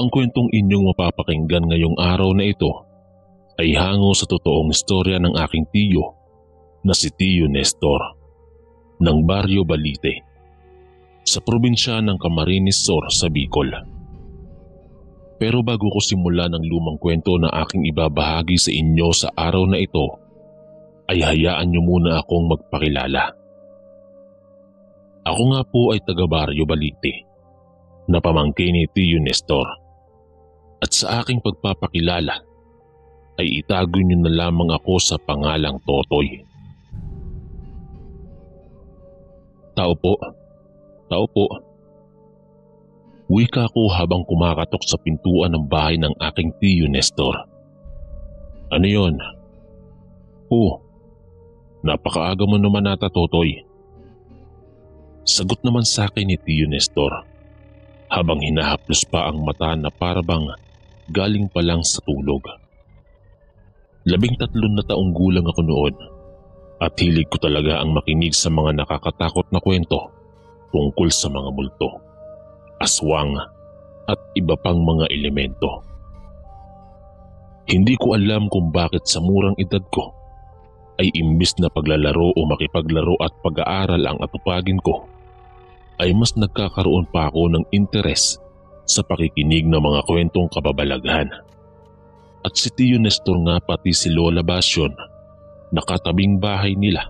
Ang kwentong inyong mapapakinggan ngayong araw na ito ay hango sa totoong istorya ng aking tiyo na si Tiyo Nestor ng Baryo Balite sa probinsya ng Camarines Sur sa Bicol. Pero bago ko simulan ang lumang kwento na aking ibabahagi sa inyo sa araw na ito, ay hayaan niyo muna akong magpakilala. Ako nga po ay taga Baryo Balite na pamangkin ni Tiyo Nestor. At sa aking pagpapakilala ay itago niyo na lamang ako sa pangalang Totoy. Tao po. Wika ko habang kumakatok sa pintuan ng bahay ng aking Tiyo Nestor. Ano yon? Napakaaga mo naman ata, Totoy. Sagot naman sa akin ni Tiyo Nestor habang hinahaplos pa ang mata na parabang galing pa lang sa tulog. 13 na taong gulang ako noon at hilig ko talaga ang makinig sa mga nakakatakot na kwento tungkol sa mga multo, aswang at iba pang mga elemento. Hindi ko alam kung bakit sa murang edad ko ay imbis na paglalaro o makipaglaro at pag-aaral ang atupagin ko, ay mas nagkakaroon pa ako ng interes sa pakikinig ng mga kwentong kababalaghan. At si Tiyo Nestor nga pati si Lola Basyon na katabing bahay nila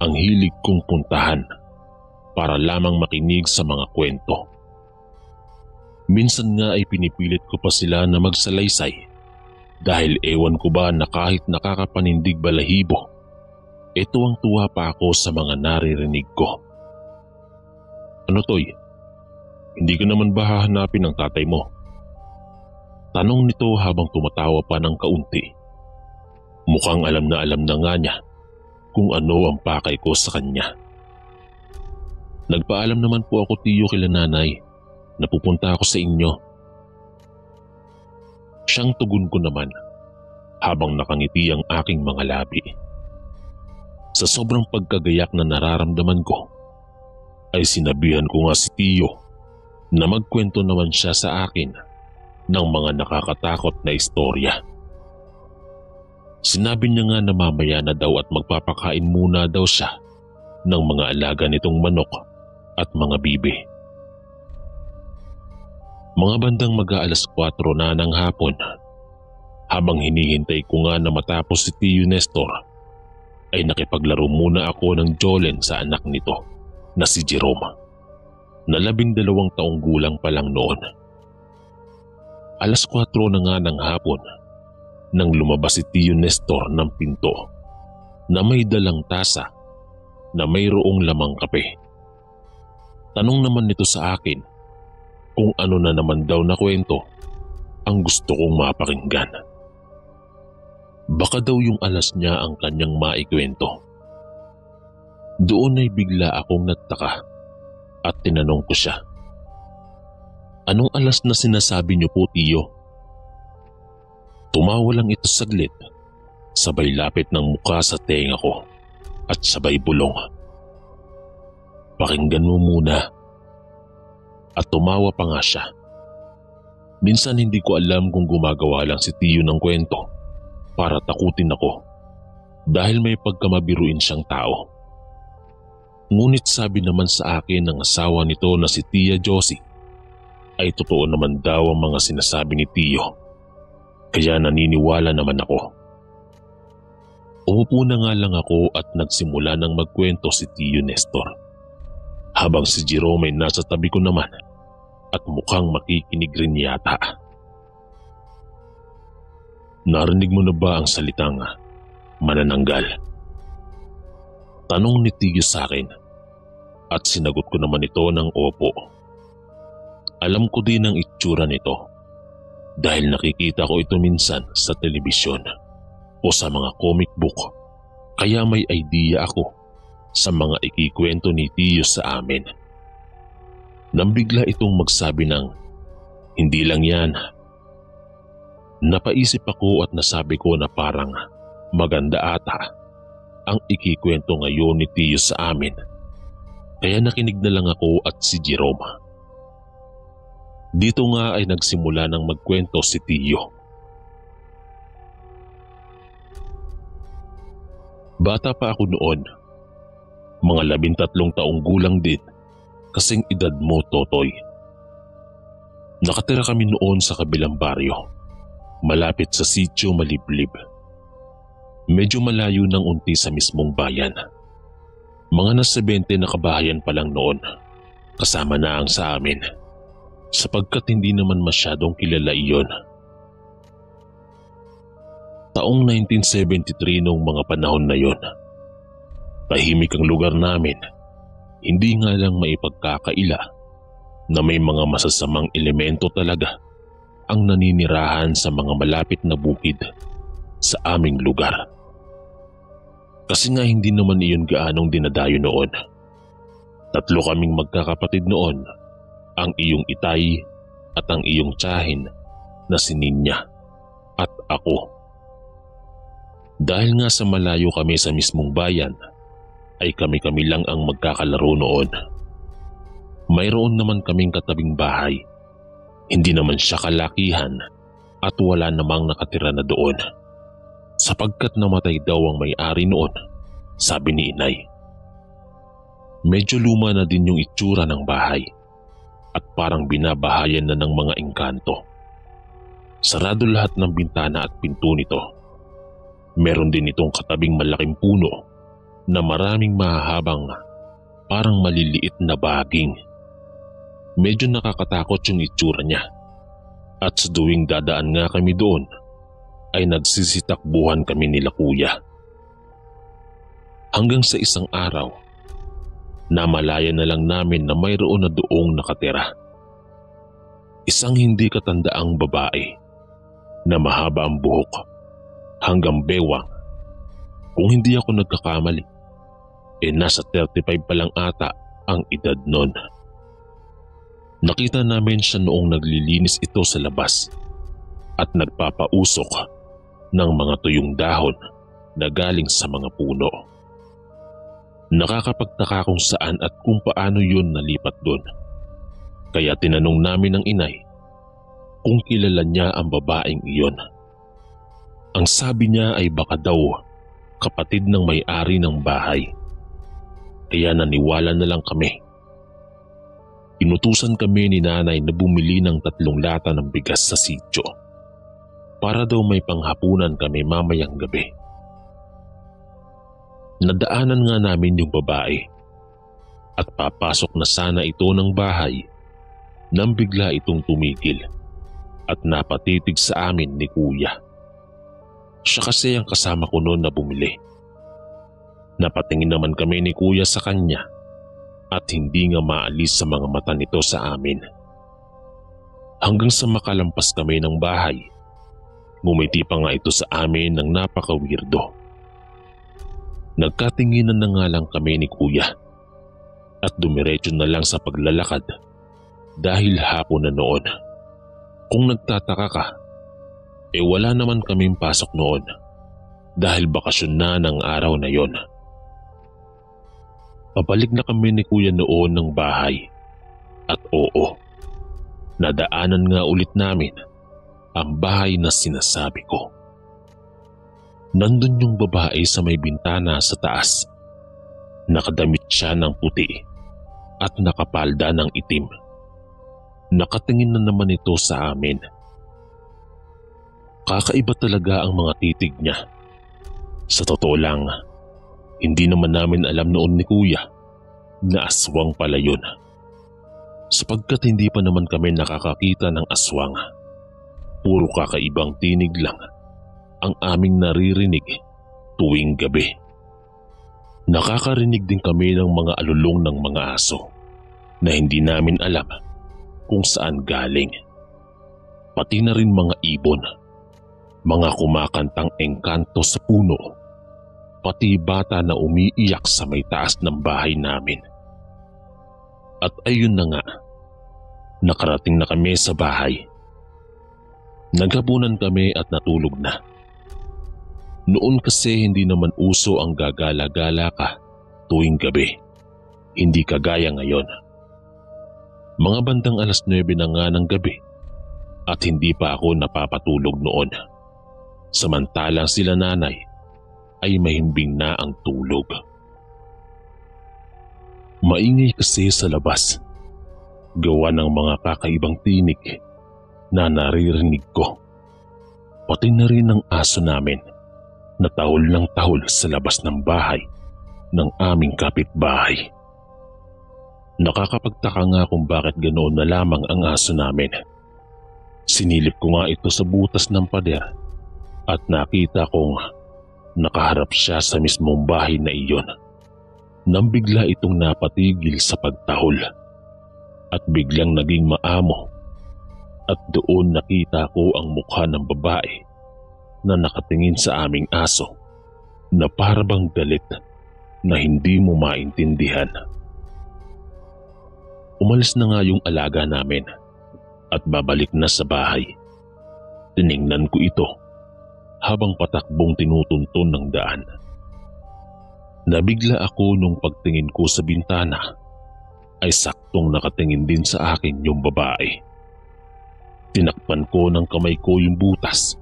ang hilig kong puntahan para lamang makinig sa mga kwento. Minsan nga ay pinipilit ko pa sila na magsalaysay dahil ewan ko ba na kahit nakakapanindig balahibo, tuwang-tuwa pa ako sa mga naririnig ko. Ano, Toy? Hindi ka naman ba hahanapin ng tatay mo? Tanong nito habang tumatawa pa ng kaunti. Mukhang alam na nga niya kung ano ang pakay ko sa kanya. Nagpaalam naman po ako, Tiyo, kila nanay na pupunta ako sa inyo. Siyang tugon ko naman habang nakangiti ang aking mga labi. Sa sobrang pagkagayak na nararamdaman ko, ay sinabihan ko nga si Tiyo na magkwento naman siya sa akin ng mga nakakatakot na istorya. Sinabi niya nga na mamaya na daw at magpapakain muna daw siya ng mga alaga nitong manok at mga bibi. Mga bandang mag-aalas 4 na ng hapon, habang hinihintay ko nga na matapos si Tiyo Nestor, ay nakipaglaro muna ako ng jolen sa anak nito na si Jerome, na 12 taong gulang pa lang noon. Alas 4 na nga ng hapon nang lumabas si Tiyo Nestor ng pinto na may dalang tasa na mayroong lamang kape. Tanong naman nito sa akin kung ano na naman daw na kwento ang gusto kong mapakinggan. Baka daw yung alas niya ang kanyang maikwento. Doon ay bigla akong nagtaka at tinanong ko siya, "Anong alas na sinasabi niyo po, Tiyo?" Tumawa lang ito saglit, sabay lapit ng muka sa tenga ko at sabay bulong, "Pakinggan mo muna." At tumawa pa nga siya. Minsan hindi ko alam kung gumagawa lang si Tiyo ng kwento para takutin ako dahil may pagkamabiruin siyang tao. Ngunit sabi naman sa akin ng asawa nito na si Tia Josie ay totoo naman daw ang mga sinasabi ni Tiyo, kaya naniniwala naman ako. Umupo na nga lang ako at nagsimula ng magkwento si Tiyo Nestor, habang si Jerome ay nasa tabi ko naman at mukhang makikinig rin yata. Narinig mo na ba ang salitang manananggal? Tanong ni Tiyo sa akin at sinagot ko naman ito ng opo. Alam ko din ang itsura nito dahil nakikita ko ito minsan sa telebisyon o sa mga comic book, kaya may idea ako sa mga ikikwento ni Tiyo sa amin. Nang bigla itong magsabi ng, "Hindi lang yan." Napaisip ako at nasabi ko na parang maganda ata ang ikikwento ngayon ni Tiyo sa amin, kaya nakinig na lang ako at si Jerome. Dito nga ay nagsimula ng magkwento si Tiyo. Bata pa ako noon, mga 13 taong gulang din, kasing edad mo, Totoy. Nakatira kami noon sa kabilang baryo, malapit sa sitio Maliblib. Medyo malayo ng unti sa mismong bayan. Mga nasa 20 na kabahayan pa lang noon, kasama na ang sa amin, sapagkat hindi naman masyadong kilala iyon. Taong 1973 noong mga panahon na yon. Tahimik ang lugar namin, hindi nga lang maipagkakaila na may mga masasamang elemento talaga ang naninirahan sa mga malapit na bukid sa aming lugar. Kasi nga hindi naman iyon gaanong dinadayo noon. 3 kaming magkakapatid noon, ang iyong itay at ang iyong tiyahin na si Ninya at ako. Dahil nga sa malayo kami sa mismong bayan, ay kami-kami lang ang magkakalaro noon. Mayroon naman kaming katabing bahay. Hindi naman siya kalakihan at wala namang nakatira na doon, sapagkat namatay daw ang may-ari noon, sabi ni Inay. Medyo luma na din yung itsura ng bahay at parang binabahayan na ng mga engkanto. Sarado lahat ng bintana at pinto nito. Meron din itong katabing malaking puno na maraming mahahabang, parang maliliit na baging. Medyo nakakatakot yung itsura niya. At sa tuwing dadaan nga kami doon, ay nagsisitakbuhan kami nila kuya. Hanggang sa isang araw, namalaya na lang namin na mayroon na doong nakatira. Isang hindi katandaang babae na mahaba ang buhok hanggang bewang. Kung hindi ako nagkakamali, nasa 35 pa lang ata ang edad nun. Nakita namin siya noong naglilinis ito sa labas at nagpapausok ng mga tuyong dahon na galing sa mga puno. Nakakapagtaka kung saan at kung paano yun nalipat doon. Kaya tinanong namin ng inay kung kilala niya ang babaeng iyon. Ang sabi niya ay baka daw kapatid ng may-ari ng bahay. Kaya naniwala na lang kami. Inutusan kami ni nanay na bumili ng 3 lata ng bigas sa sitio para daw may panghapunan kami mamayang gabi. Nadaanan nga namin yung babae at papasok na sana ito ng bahay nang bigla itong tumigil at napatitig sa amin ni kuya. Siya kasi ang kasama ko noon na bumili. Napatingin naman kami ni kuya sa kanya at hindi nga maalis sa mga mata nito sa amin. Hanggang sa makalampas kami ng bahay, ngumiti pa nga ito sa amin ng napaka-weirdo. Nagkatinginan na nga lang kami ni kuya at dumiretso na lang sa paglalakad dahil hapon na noon. Kung nagtataka ka, wala naman kaming pasok noon dahil bakasyon na ng araw na yon. Pabalik na kami ni kuya noon ng bahay at oo, nadaanan nga ulit namin ang bahay na sinasabi ko. Nandun yung babae sa may bintana sa taas. Nakadamit siya ng puti at nakapalda ng itim. Nakatingin na naman ito sa amin. Kakaiba talaga ang mga titig niya. Sa totoo lang, hindi naman namin alam noon ni kuya na aswang pala yun. Sapagkat hindi pa naman kami nakakakita ng aswang. Puro kakaibang tinig lang ang aming naririnig tuwing gabi. Nakakarinig din kami ng mga alulong ng mga aso na hindi namin alam kung saan galing. Pati na rin mga ibon, mga kumakantang engkanto sa puno, pati bata na umiiyak sa may taas ng bahay namin. At ayun na nga, nakarating na kami sa bahay. Naghapunan kami at natulog na. Noon kasi hindi naman uso ang gagala-gala ka tuwing gabi, hindi kagaya ngayon. Mga bandang 9:00 na nga ng gabi at hindi pa ako napapatulog noon. Samantalang sila nanay ay mahimbing na ang tulog. Maingay kasi sa labas, gawa ng mga kakaibang tinig na naririnig ko. Pati na rin ang aso namin na tahol ng tahol sa labas ng bahay ng aming kapitbahay. Nakakapagtaka nga kung bakit ganoon na lamang ang aso namin. Sinilip ko nga ito sa butas ng pader at nakita kong nakaharap siya sa mismong bahay na iyon. Nang bigla itong napatigil sa pagtahol at biglang naging maamo at doon nakita ko ang mukha ng babae na nakatingin sa aming aso na parabang galit na hindi mo maintindihan. Umalis na nga yung alaga namin at babalik na sa bahay. Tiningnan ko ito habang patakbong tinutunton ng daan. Nabigla ako nung pagtingin ko sa bintana ay saktong nakatingin din sa akin yung babae. Tinakpan ko ng kamay ko yung butas,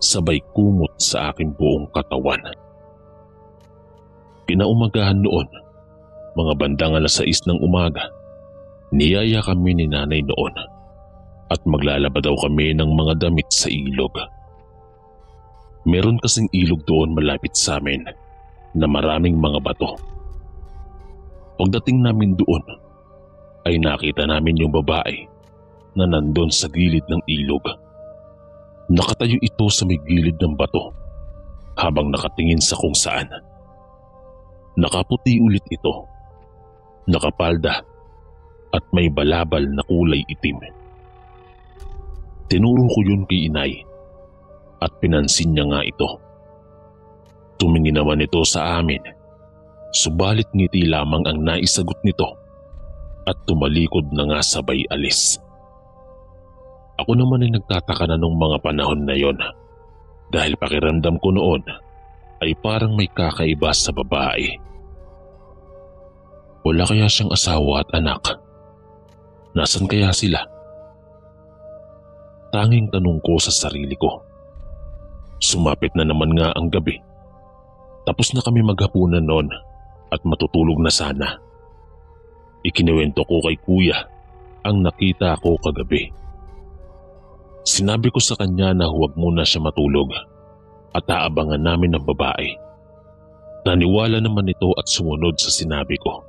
sabay kumot sa aking buong katawan. Kinaumagahan noon, mga bandang 6:00 ng umaga, niyaya kami ni nanay noon at maglalaba daw kami ng mga damit sa ilog. Meron kasing ilog doon malapit sa amin na maraming mga bato. Pagdating namin doon ay nakita namin yung babae na nandun sa gilid ng ilog. Nakatayo ito sa may gilid ng bato habang nakatingin sa kung saan. Nakaputi ulit ito, nakapalda at may balabal na kulay itim. Tinuro ko yun kay inay at pinansin niya nga ito. Tumingin naman ito sa amin, subalit ngiti lamang ang naisagot nito at tumalikod na nga sabay alis. Ako naman ay nagtataka na nung mga panahon na yon dahil pakiramdam ko noon ay parang may kakaiba sa babae. Wala kaya siyang asawa at anak? Nasaan kaya sila? Tanging tanong ko sa sarili ko. Sumapit na naman nga ang gabi. Tapos na kami maghapunan noon at matutulog na sana. Ikinuwento ko kay kuya ang nakita ko kagabi. Sinabi ko sa kanya na huwag muna siya matulog at aabangan namin ng babae. Naniwala naman ito at sumunod sa sinabi ko.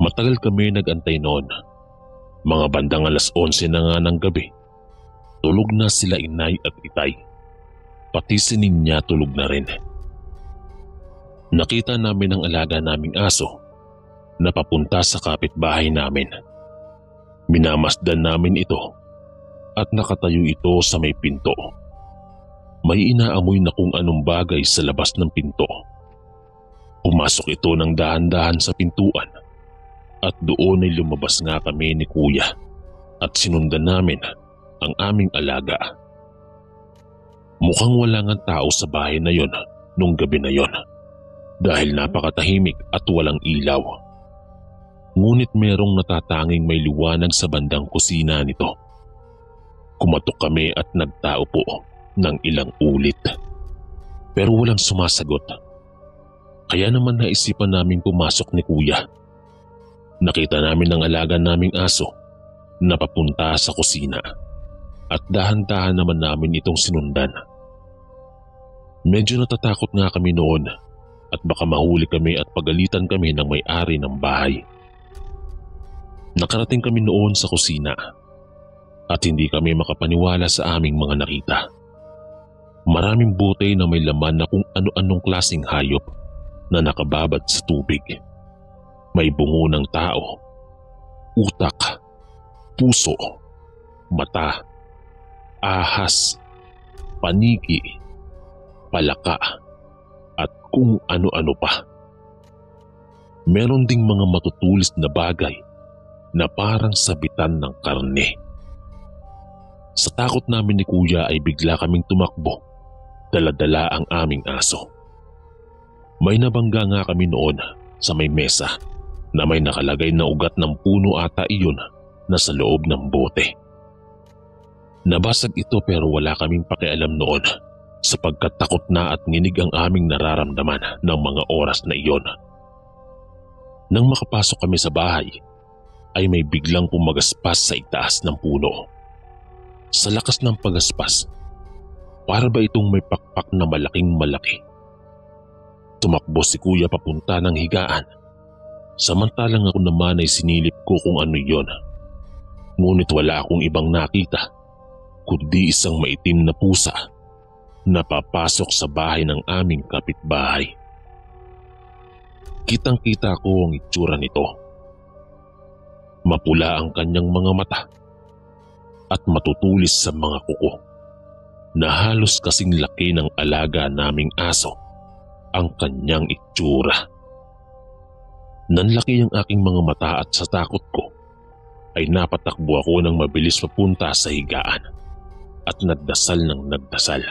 Matagal kami nag-antay noon. Mga bandang 11:00 na nga ng gabi. Tulog na sila inay at itay. Pati si Ninya tulog na rin. Nakita namin ang alaga naming aso na papunta sa kapitbahay namin. Minamasdan namin ito at nakatayo ito sa may pinto. May inaamoy na kung anong bagay sa labas ng pinto. Pumasok ito ng dahan-dahan sa pintuan at doon ay lumabas nga kami ni kuya at sinundan namin ang aming alaga. Mukhang wala ngang tao sa bahay na yon nung gabi na yon dahil napakatahimik at walang ilaw. Ngunit merong natatanging may liwanag sa bandang kusina nito. Kumatok kami at nagtao po ng ilang ulit. Pero walang sumasagot. Kaya naman naisipan namin pumasok ni kuya. Nakita namin ang alaga naming aso na papunta sa kusina at dahan-dahan naman namin itong sinundan. Medyo natatakot nga kami noon at baka mahuli kami at pagalitan kami ng may-ari ng bahay. Nakarating kami noon sa kusina at hindi kami makapaniwala sa aming mga nakita. Maraming bote na may laman na kung ano-anong klaseng hayop na nakababad sa tubig. May bungo ng tao, utak, puso, mata, ahas, paniki, palaka, at kung ano-ano pa. Meron ding mga matutulis na bagay na parang sabitan ng karne. Sa takot namin ni kuya ay bigla kaming tumakbo, dala-dala ang aming aso. May nabangga nga kami noon sa may mesa na may nakalagay na ugat ng puno ata iyon na sa loob ng bote. Nabasag ito pero wala kaming pakialam noon sapagkat takot na at nginig ang aming nararamdaman ng mga oras na iyon. Nang makapasok kami sa bahay, ay may biglang pumagaspas sa itaas ng puno. Sa lakas ng pagaspas, para ba itong may pakpak na malaking malaki. Tumakbo si kuya papunta ng higaan, samantalang ako naman ay sinilip ko kung ano yon. Ngunit wala akong ibang nakita, kundi isang maitim na pusa na papasok sa bahay ng aming kapitbahay. Kitang-kita ko ang itsura nito. Mapula ang kanyang mga mata at matutulis sa mga kuko na halos kasing laki ng alaga naming aso ang kanyang itsura. Nanlaki ang aking mga mata at sa takot ko ay napatakbo ako ng mabilis papunta sa higaan at nagdasal ng nagdasal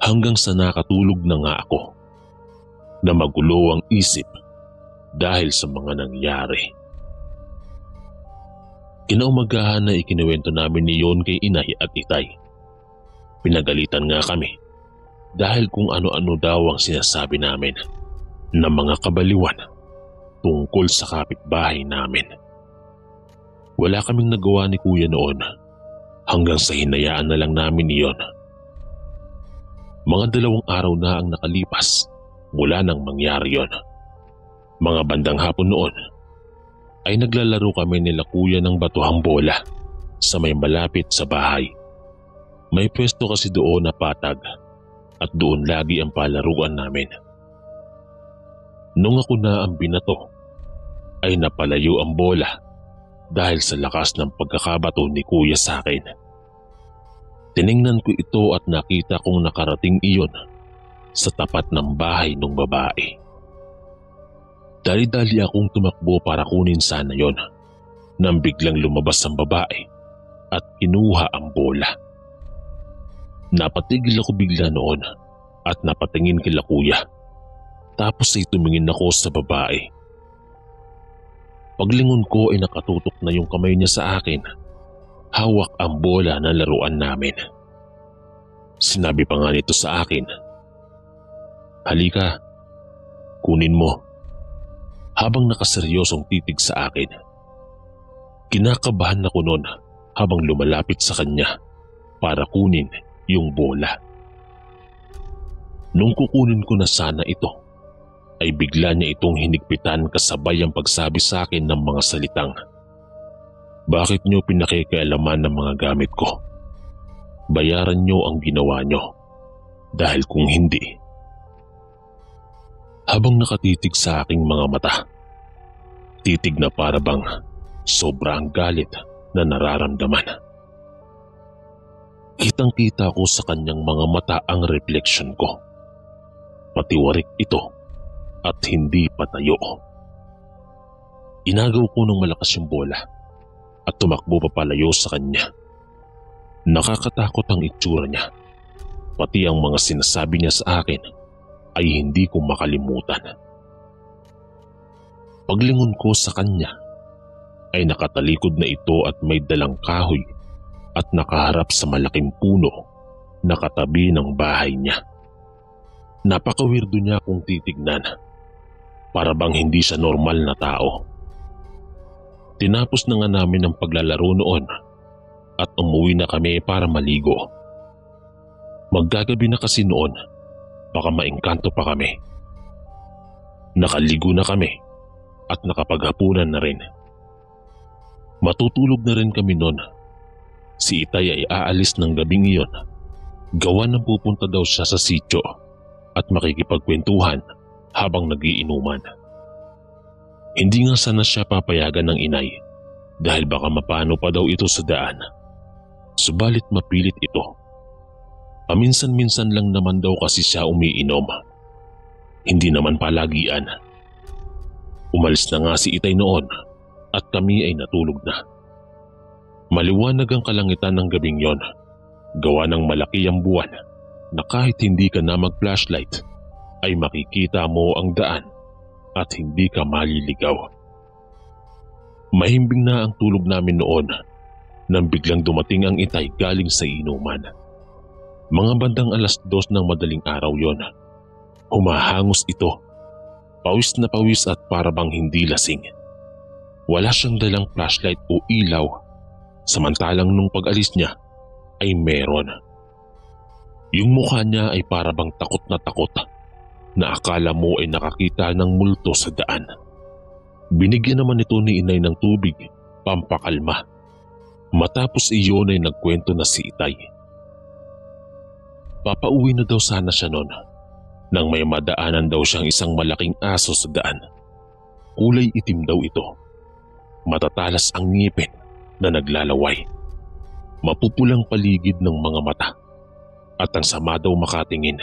hanggang sa nakatulog na nga ako na magulo ang isip dahil sa mga nangyari. Kinaumagahan na ikinuwento namin niyon kay inay at itay. Pinagalitan nga kami dahil kung ano-ano daw ang sinasabi namin na mga kabaliwan tungkol sa kapitbahay namin. Wala kaming nagawa ni kuya noon hanggang sa hinayaan na lang namin iyon. Mga 2 araw na ang nakalipas mula nang mangyari yon. Mga bandang hapon noon ay naglalaro kami nila kuya ng batuhang bola sa may malapit sa bahay. May pwesto kasi doon na patag at doon lagi ang palaruan namin. Nung ako na ang binato ay napalayo ang bola dahil sa lakas ng pagkakabato ni kuya sa akin. Tiningnan ko ito at nakita kong nakarating iyon sa tapat ng bahay ng babae. Dali-dali akong tumakbo para kunin sana yon nang biglang lumabas ang babae at kinuha ang bola. Napatigil ako bigla noon at napatingin kila kuya. Tapos ay tumingin ako sa babae. Paglingon ko ay nakatutok na yung kamay niya sa akin. Hawak ang bola na laruan namin. Sinabi pa nga nito sa akin, "Halika, kunin mo." Habang nakaseryosong titig sa akin. Kinakabahan ako noon habang lumalapit sa kanya para kunin yung bola. Nung kukunin ko na sana ito, ay bigla niya itong hinigpitan kasabay ang pagsabi sa akin ng mga salitang, "Bakit niyo pinakikialaman ng mga gamit ko? Bayaran niyo ang ginawa niyo. Dahil kung hindi..." Habang nakatitig sa aking mga mata, titig na para bang sobrang galit na nararamdaman. Kitang-kita ko sa kanyang mga mata ang refleksyon ko. Patiwarik ito at hindi patayo. Inagaw ko ng malakas yung bola at tumakbo papalayo sa kanya. Nakakatakot ang itsura niya. Pati ang mga sinasabi niya sa akin ay hindi ko makalimutan. Paglingon ko sa kanya ay nakatalikod na ito at may dalang kahoy at nakaharap sa malaking puno na katabi ng bahay niya. Napakawirdo niya kung titignan. Para bang hindi siya normal na tao. Tinapos na nga namin ang paglalaro noon at umuwi na kami para maligo. Maggagabi na kasi noon, baka maengkanto pa kami. Nakaligo na kami at nakapaghapunan na rin. Matutulog na rin kami noon. Si Itay ay aalis ng gabing iyon. Gawa ng pupunta daw siya sa sityo at makikipagkwentuhan habang nagiinuman. Hindi nga sana siya papayagan ng inay dahil baka mapano pa daw ito sa daan. Subalit mapilit ito. Paminsan-minsan lang naman daw kasi siya umiinom. Hindi naman palagian. Umalis na nga si Itay noon at kami ay natulog na. Maliwanag ang kalangitan ng gabing yon. Gawa ng malaki ang buwan na kahit hindi ka na mag-flashlight ay makikita mo ang daan at hindi ka maliligaw. Mahimbing na ang tulog namin noon nang biglang dumating ang Itay galing sa inuman. Mga bandang 2:00 ng madaling araw yon. Humahangos ito, pawis na pawis at parabang hindi lasing. Wala siyang dalang flashlight o ilaw, samantalang nung pag-alis niya ay meron. Yung mukha niya ay parabang takot na akala mo ay nakakita ng multo sa daan. Binigyan naman ito ni Inay ng tubig, pampakalma. Matapos iyon ay nagkwento na si Itay. Papauwi na daw sana siya noon nang may madaanan daw siyang isang malaking aso sa daan. Kulay itim daw ito. Matatalas ang ngipin na naglalaway. Mapupulang paligid ng mga mata at ang sama daw makatingin.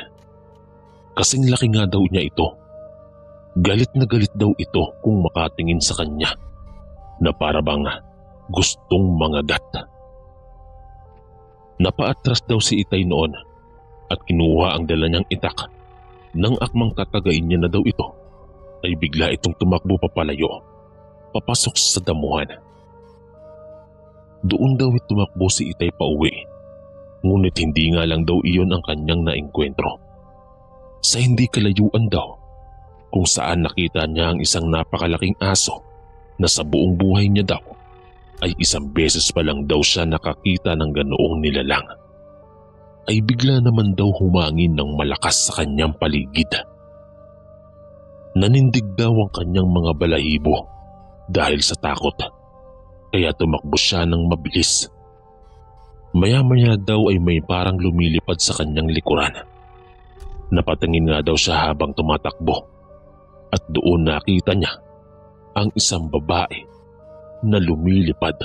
Kasing laki nga daw niya ito. Galit na galit daw ito kung makatingin sa kanya na parabang gustong mangagat. Napaatras daw si Itay noon at kinuha ang dala niyang itak. Nang akmang tatagain niya na daw ito, ay bigla itong tumakbo papalayo, papasok sa damuhan. Doon daw tumakbo si Itay pauwi, ngunit hindi nga lang daw iyon ang kanyang naengkwentro. Sa hindi kalayuan daw, kung saan nakita niya ang isang napakalaking aso na sa buong buhay niya daw ay isang beses pa lang daw siya nakakita ng ganoong nilalang, ay bigla naman daw humangin ng malakas sa kanyang paligid. Nanindig daw ang kanyang mga balahibo dahil sa takot, kaya tumakbo siya ng mabilis. Maya-maya daw ay may parang lumilipad sa kanyang likuran. Napatingin nga daw siya habang tumatakbo at doon nakita niya ang isang babae na lumilipad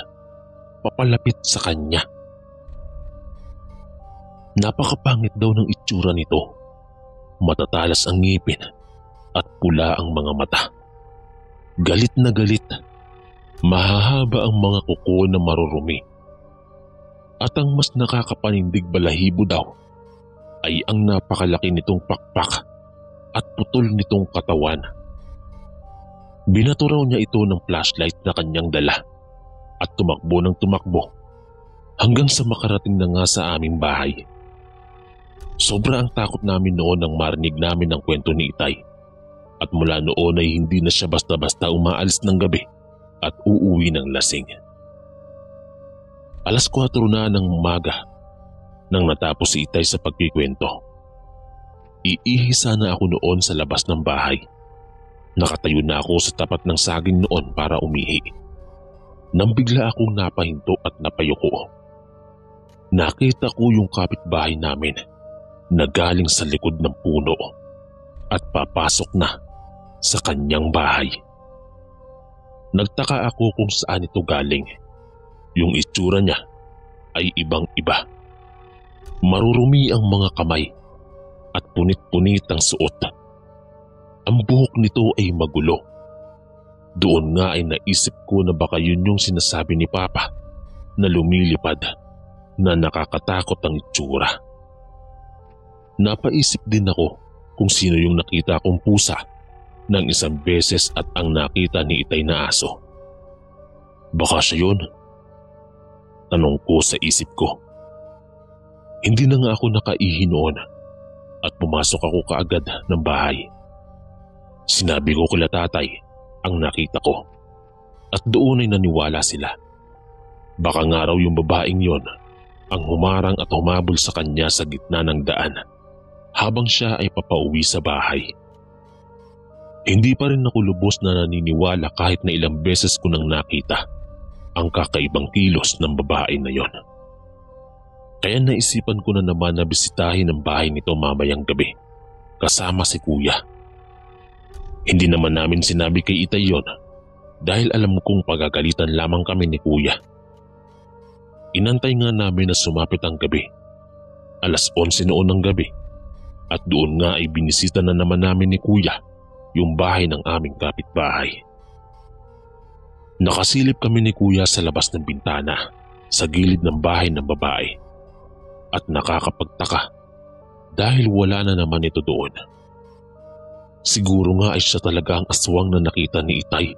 papalapit sa kanya. Napakapangit daw ng itsura nito. Matatalas ang ngipin at pula ang mga mata. Galit na galit. Mahahaba ang mga kuko na marurumi. At ang mas nakakapanindig balahibo daw ay ang napakalaki nitong pakpak at putol nitong katawan. Binato raw niya ito ng flashlight na kanyang dala at tumakbo ng tumakbo hanggang sa makarating na nga sa aming bahay. Sobra ang takot namin noon nang marinig namin ang kwento ni Itay at mula noon ay hindi na siya basta-basta umaalis ng gabi at uuwi ng lasing. 4:00 na ng umaga nang natapos si Itay sa pagkikwento. Iihi sana ako noon sa labas ng bahay. Nakatayo na ako sa tapat ng saging noon para umihi. Nang bigla akong napahinto at napayuko. Nakita ko yung kapitbahay namin na galing sa likod ng puno at papasok na sa kanyang bahay. Nagtaka ako kung saan ito galing. Yung itsura niya ay ibang-iba. Marurumi ang mga kamay at punit-punit ang suot. Ang buhok nito ay magulo. Doon nga ay naisip ko na baka yun yung sinasabi ni Papa na lumilipad na nakakatakot ang itsura. Napaisip din ako kung sino yung nakita kong pusa ng isang beses at ang nakita ni Itay na aso. Baka siya yun? Tanong ko sa isip ko. Hindi na nga ako nakaihi noon at pumasok ako kaagad ng bahay. Sinabi ko kila tatay ang nakita ko at doon ay naniwala sila. Baka nga raw yung babaeng yon ang humarang at humabol sa kanya sa gitna ng daan habang siya ay papauwi sa bahay. Hindi pa rin ako lubos na naniniwala kahit na ilang beses ko nang nakita ang kakaibang kilos ng babae na yon. Kaya naisipan ko na naman na bisitahin ang bahay nito mamayang gabi kasama si Kuya. Hindi naman namin sinabi kay Itay yon dahil alam kong pagagalitan lamang kami ni Kuya. Inantay nga namin na sumapit ang gabi. 11:00 noon ng gabi at doon nga ay binisita na naman namin ni Kuya yung bahay ng aming kapitbahay. Nakasilip kami ni Kuya sa labas ng bintana sa gilid ng bahay ng babae at nakakapagtaka dahil wala na naman ito doon. Siguro nga ay siya talaga ang aswang na nakita ni Itay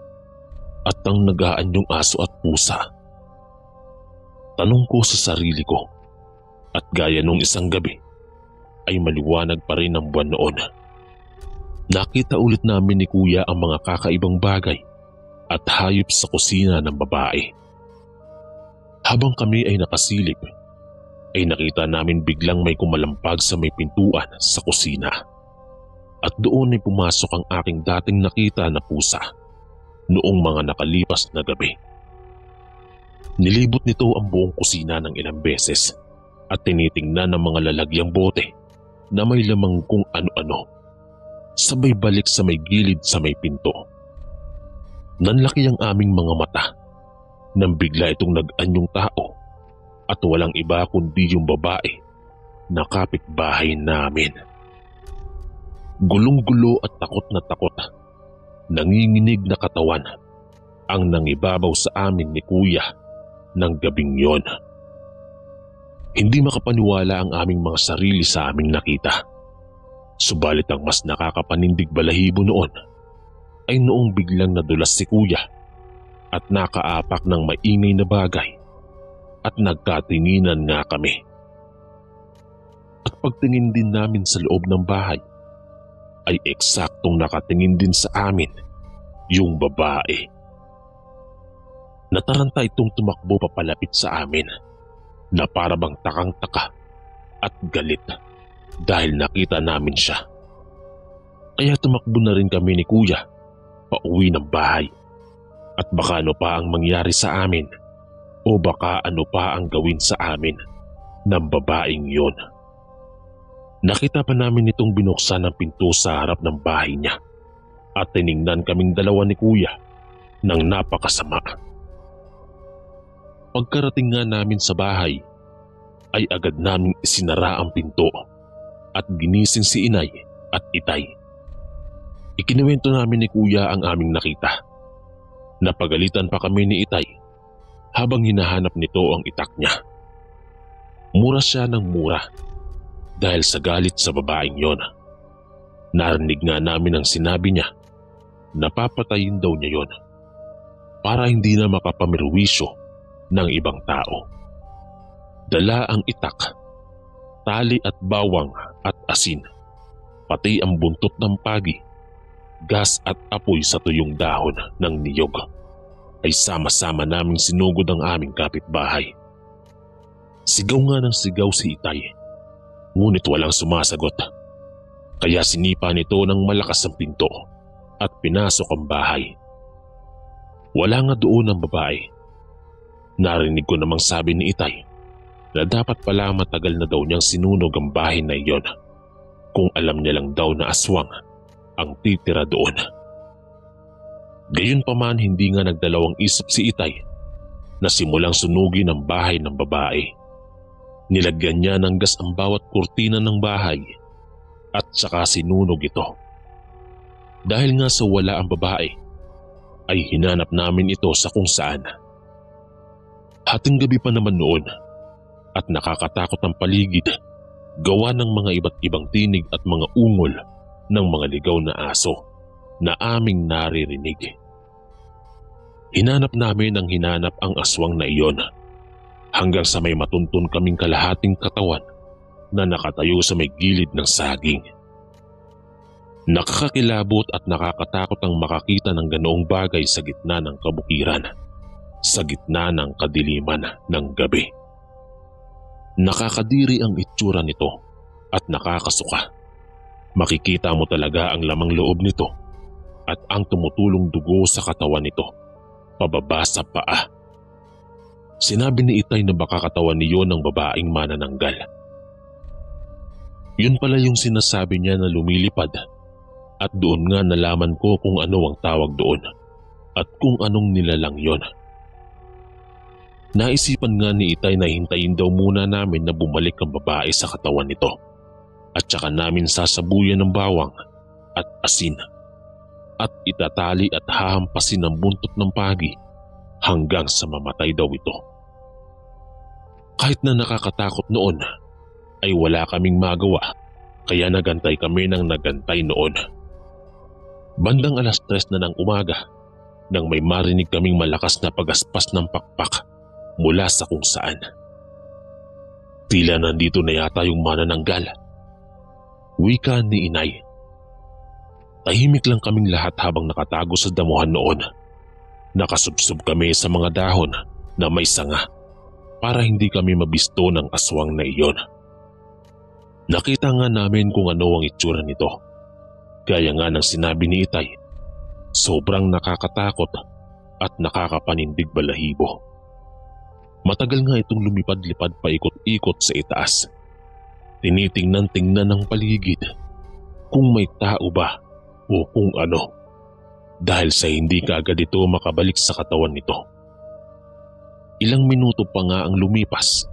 at ang nag-aanyong aso at pusa. Tanong ko sa sarili ko, at gaya nung isang gabi ay maliwanag pa rin ang buwan noon. Nakita ulit namin ni Kuya ang mga kakaibang bagay at hayop sa kusina ng babae. Habang kami ay nakasilip, ay nakita namin biglang may kumalampag sa may pintuan sa kusina. At doon ay pumasok ang aking dating nakita na pusa noong mga nakalipas na gabi. Nilibot nito ang buong kusina ng ilang beses at tinitingnan ng mga lalagyang bote na may lamang kung ano-ano. Sabay balik sa may gilid sa may pinto. Nanlaki ang aming mga mata nang bigla itong nag-anyong tao at walang iba kundi yung babae na kapitbahay namin. Gulong-gulo at takot na takot, nanginginig na katawan ang nangibabaw sa amin ni Kuya ng gabing yon. Hindi makapaniwala ang aming mga sarili sa aming nakita. Subalit ang mas nakakapanindig balahibo noon ay noong biglang nadulas si Kuya at nakaapak ng maingay na bagay at nagkatinginan nga kami. At pagtingin din namin sa loob ng bahay ay eksaktong nakatingin din sa amin yung babae. Nataranta itong tumakbo papalapit sa amin na para bang takang-taka at galit dahil nakita namin siya. Kaya tumakbo na rin kami ni Kuya pauwi ng bahay at baka ano pa ang mangyari sa amin o baka ano pa ang gawin sa amin ng babaeng yon. Nakita pa namin itong binuksan ang pinto sa harap ng bahay niya at tiningnan kaming dalawa ni Kuya ng napakasama. Pagkarating nga namin sa bahay ay agad naming isinara ang pinto at ginising si Inay at Itay. Ikinuwento namin ni Kuya ang aming nakita. Napagalitan pa kami ni Itay habang hinahanap nito ang itak niya. Mura siya ng mura dahil sa galit sa babaeng yon. Narinig nga namin ang sinabi niya na papatayin daw niya yon para hindi na makapamirwisyo ng ibang tao. Dala ang itak, tali at bawang at asin, pati ang buntot ng pagi, gas at apoy sa tuyong dahon ng niyog ay sama-sama naming sinugod ang aming kapitbahay. Sigaw nga ng sigaw si Itay, ngunit walang sumasagot. Kaya sinipa nito ng malakas ang pinto at pinasok ang bahay. Wala nga doon ang babae. Narinig ko namang sabi ni Itay na dapat pala matagal na daw niyang sinunog ang bahay na iyon kung alam niya lang daw na aswang ang titira doon. Gayunpaman hindi nga nagdalawang isip si Itay na simulang sunugin ang bahay ng babae. Nilagyan niya ng gas ang bawat kurtina ng bahay at saka sinunog ito. Dahil nga sa wala ang babae ay hinanap namin ito sa kung saan. Hating gabi pa naman noon at nakakatakot ang paligid gawa ng mga iba't ibang tinig at mga ungol ng mga ligaw na aso na aming naririnig. Hinanap namin ang hinanap ang aswang na iyon hanggang sa may matuntun kaming kalahating katawan na nakatayo sa may gilid ng saging. Nakakakilabot at nakakatakot ang makakita ng ganoong bagay sa gitna ng kabukiran, sa gitna ng kadiliman ng gabi. Nakakadiri ang itsura nito at nakakasuka. Makikita mo talaga ang lamang loob nito at ang tumutulong dugo sa katawan nito, pababa sa paa. Sinabi ni Itay na baka katawan niyo ng babaeng manananggal. Yun pala yung sinasabi niya na lumilipad at doon nga nalaman ko kung ano ang tawag doon at kung anong nilalang yon. Naisipan nga ni Itay na hintayin daw muna namin na bumalik ang babae sa katawan nito at saka namin sasabuyan ng bawang at asin at itatali at hahampasin ang buntot ng pagi hanggang sa mamatay daw ito. Kahit na nakakatakot noon ay wala kaming magawa kaya nagantay kami ng nagantay noon. Bandang 3:00 na ng umaga nang may marinig kaming malakas na pagaspas ng pakpak mula sa kung saan. Tila nandito na yata yung manananggal. Wika ni inay. Tahimik lang kaming lahat habang nakatago sa damuhan noon. Nakasubsob kami sa mga dahon na may sanga para hindi kami mabisto ng aswang na iyon. Nakita nga namin kung ano ang itsura nito. Gaya nga ng sinabi ni Itay, sobrang nakakatakot at nakakapanindig balahibo. Matagal nga itong lumipad-lipad paikot-ikot sa itaas. Tinitingnan-tingnan ng paligid kung may tao ba o kung ano, dahil sa hindi kaagad ito makabalik sa katawan nito. Ilang minuto pa nga ang lumipas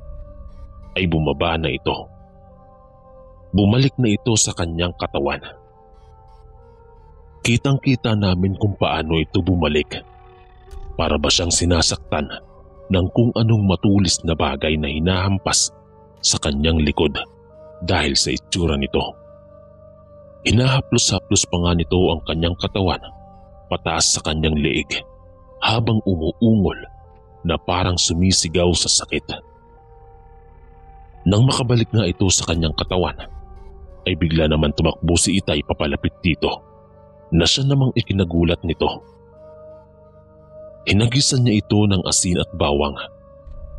ay bumaba na ito. Bumalik na ito sa kanyang katawan. Kitang-kita namin kung paano ito bumalik. Para ba siyang sinasaktan ng kung anong matulis na bagay na hinahampas sa kanyang likod dahil sa itsura nito. Hinahaplos-haplos pa nga nito ang kanyang katawan pataas sa kanyang leeg habang umuungol na parang sumisigaw sa sakit. Nang makabalik nga ito sa kanyang katawan, ay bigla naman tumakbo si Itay papalapit dito na siya namang ikinagulat nito. Hinagisan niya ito ng asin at bawang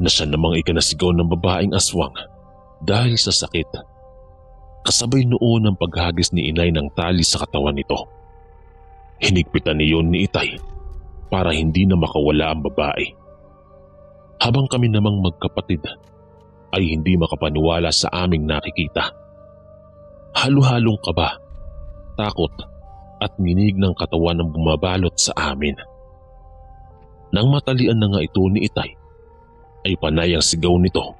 na siya namang ikinasigaw ng babaeng aswang dahil sa sakit. Kasabay noon ang paghagis ni inay ng tali sa katawan nito. Hinigpitan niyon ni Itay para hindi na makawala ang babae. Habang kami namang magkapatid ay hindi makapaniwala sa aming nakikita. Halo-halong kaba, takot at nginig ng katawan ang bumabalot sa amin. Nang matalian na nga ito ni Itay, ay panay ang sigaw nito,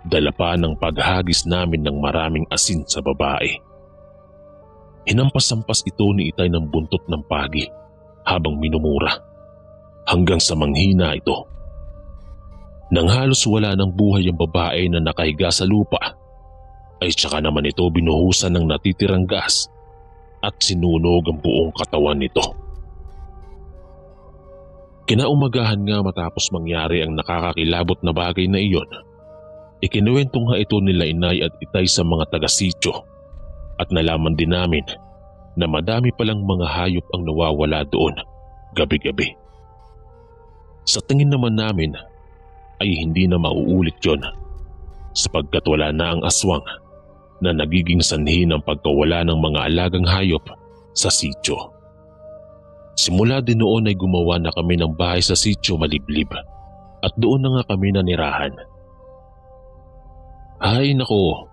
dala pa ng paghagis namin ng maraming asin sa babae. Hinampas-hampas ito ni Itay ng buntot ng pagi habang minumura, hanggang sa manghina ito. Nang halos wala ng buhay ang babae na nakahiga sa lupa, ay tsaka naman ito binuhusan ng natitirang gas at sinunog ang buong katawan nito. Kinaumagahan nga matapos mangyari ang nakakakilabot na bagay na iyon, ikinuwento nga ito nila inay at Itay sa mga taga-sityo at nalaman din namin na madami palang mga hayop ang nawawala doon gabi-gabi. Sa tingin naman namin ay hindi na mauulit yon sapagkat wala na ang aswang na nagiging sanhi ng pagkawala ng mga alagang hayop sa sityo. Simula din noon ay gumawa na kami ng bahay sa sityo maliblib at doon na nga kami nanirahan. Ay nako,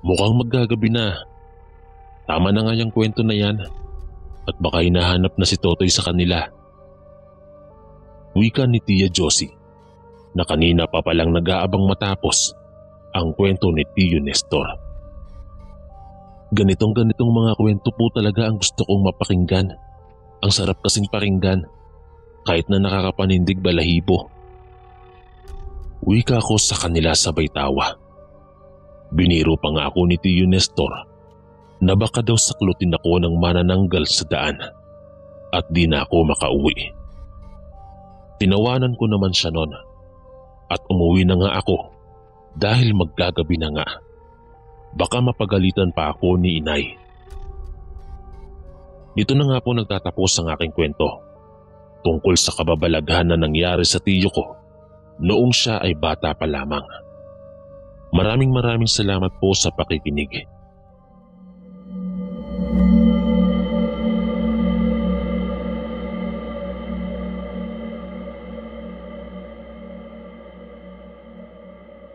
mukhang maggagabi na. Tama na nga yung kwento na yan at baka hinahanap na si Totoy sa kanila. Wika ni Tia Josie na kanina pa palang nag-aabang matapos ang kwento ni Tio Nestor. Ganitong mga kwento po talaga ang gusto kong mapakinggan. Ang sarap kasing pakinggan kahit na nakakapanindig balahibo. Wika ko sa kanila sabay tawa. Biniro pa nga ako ni Tio Nestor na baka daw saklutin ako ng manananggal sa daan at di na ako makauwi. Tinawanan ko naman siya noon at umuwi na nga ako dahil maggagabi na nga. Baka mapagalitan pa ako ni inay. Dito na nga po nagtatapos ang aking kwento tungkol sa kababalaghan na nangyari sa tiyo ko noong siya ay bata pa lamang. Maraming salamat po sa pakikinig.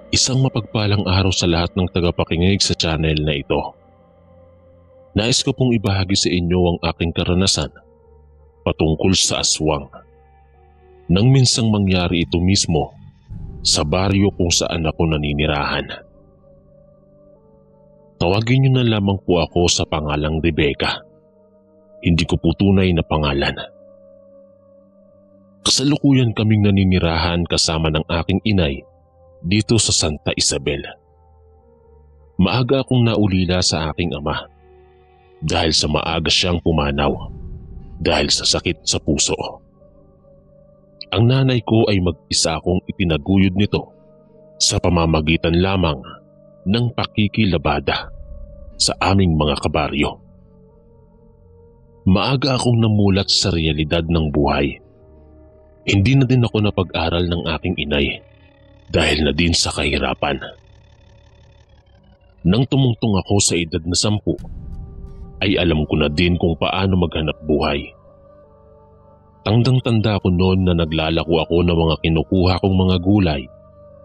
Isang mapagpalang araw sa lahat ng tagapakinig sa channel na ito. Nais ko pong ibahagi sa inyo ang aking karanasan patungkol sa aswang. Nang minsang mangyari ito mismo sa baryo kung saan ako naninirahan. Tawagin niyo na lamang po ako sa pangalang Rebecca. Hindi ko po tunay na pangalan. Kasalukuyan kaming naninirahan kasama ng aking inay dito sa Santa Isabel. Maaga akong naulila sa aking ama dahil sa maaga siyang pumanaw dahil sa sakit sa puso. Ang nanay ko ay mag-isa akong itinaguyod nito sa pamamagitan lamang ng pakikilabada sa aming mga kabaryo. Maaga akong namulat sa realidad ng buhay. Hindi na din ako napag-aral ng aking inay dahil na din sa kahirapan. Nang tumungtong ako sa edad na 10, ay alam ko na din kung paano maghanap buhay. Tandang-tanda ko noon na naglalako ako ng mga kinukuha kong mga gulay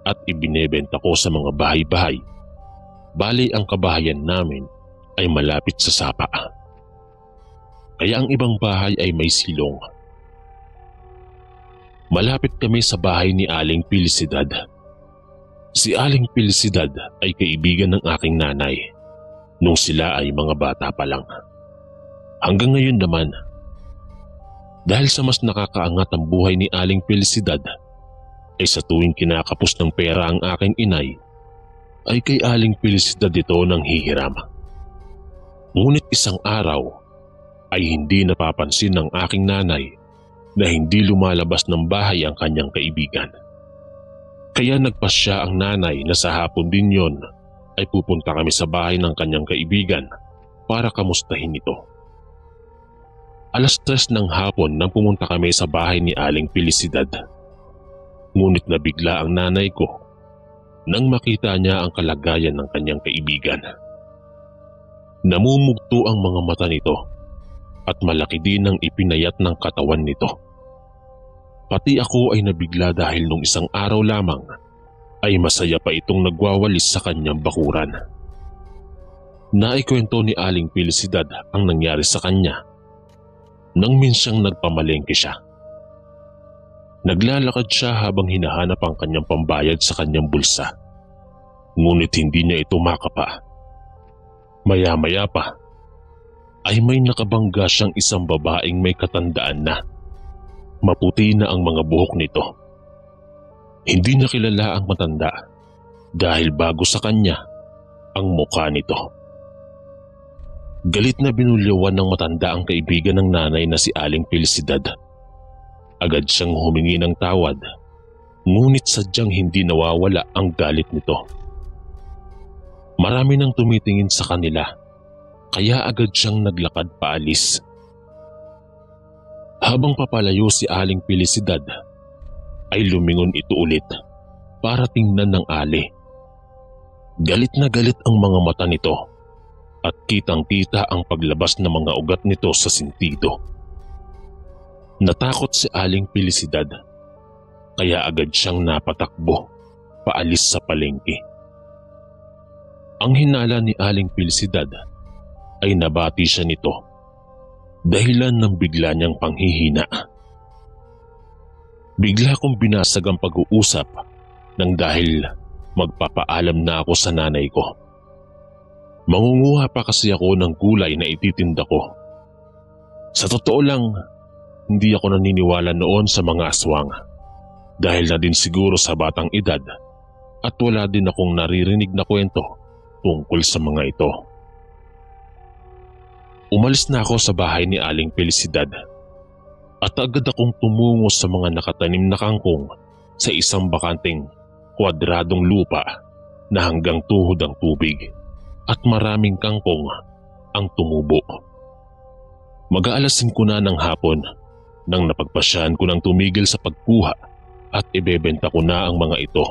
at ibinebenta ko sa mga bahay-bahay. Bali ang kabahayan namin ay malapit sa sapa. Kaya ang ibang bahay ay may silong. Malapit kami sa bahay ni Aling Felicidad. Si Aling Felicidad ay kaibigan ng aking nanay nung sila ay mga bata pa lang. Hanggang ngayon naman, dahil sa mas nakakaangat ang buhay ni Aling Felicidad, ay sa tuwing kinakapos ng pera ang aking inay, ay kay Aling Felicidad ito nang hihiram. Ngunit isang araw ay hindi napapansin ng aking nanay na hindi lumalabas ng bahay ang kanyang kaibigan. Kaya nagpasya ang nanay na sa hapon din yon ay pupunta kami sa bahay ng kanyang kaibigan para kamustahin ito. 3:00 ng hapon nang pumunta kami sa bahay ni Aling Felicidad. Ngunit nabigla ang nanay ko nang makita niya ang kalagayan ng kanyang kaibigan. Namumugto ang mga mata nito at malaki din ang ipinayat ng katawan nito. Pati ako ay nabigla dahil nung isang araw lamang ay masaya pa itong nagwawalis sa kanyang bakuran. Naikwento ni Aling Felicidad ang nangyari sa kanya nang minsyang nagpamalengke siya. Naglalakad siya habang hinahanap ang kanyang pambayad sa kanyang bulsa. Ngunit hindi niya ito makapa. Maya-maya pa ay may nakabangga siyang isang babaeng may katandaan na. Maputi na ang mga buhok nito. Hindi niya kilala ang matanda dahil bago sa kanya ang mukha nito. Galit na binulyawan ng matanda ang kaibigan ng nanay na si Aling Felicidad. Agad siyang humingi ng tawad, ngunit sadyang hindi nawawala ang galit nito. Marami nang tumitingin sa kanila, kaya agad siyang naglakad paalis. Habang papalayo si Aling Felicidad, ay lumingon ito ulit para tingnan ng ali. Galit na galit ang mga mata nito at kitang-kita ang paglabas ng mga ugat nito sa sintido. Natakot si Aling Felicidad, kaya agad siyang napatakbo paalis sa palengke. Ang hinala ni Aling Felicidad ay nabati siya nito dahilan ng bigla niyang panghihina. Bigla kong binasag ang pag-uusap nang dahil magpapaalam na ako sa nanay ko. Mangunguha pa kasi ako ng gulay na ititinda ko. Sa totoo lang, hindi ako naniniwala noon sa mga aswang dahil na din siguro sa batang edad at wala din akong naririnig na kwento tungkol sa mga ito. Umalis na ako sa bahay ni Aling Felicidad at agad akong tumungo sa mga nakatanim na kangkong sa isang bakanteng kwadradong lupa na hanggang tuhod ang tubig at maraming kangkong ang tumubo. Mag-aalas 5 na ng hapon nang napagpasyahan ko ng tumigil sa pagkuha at ibebenta ko na ang mga ito.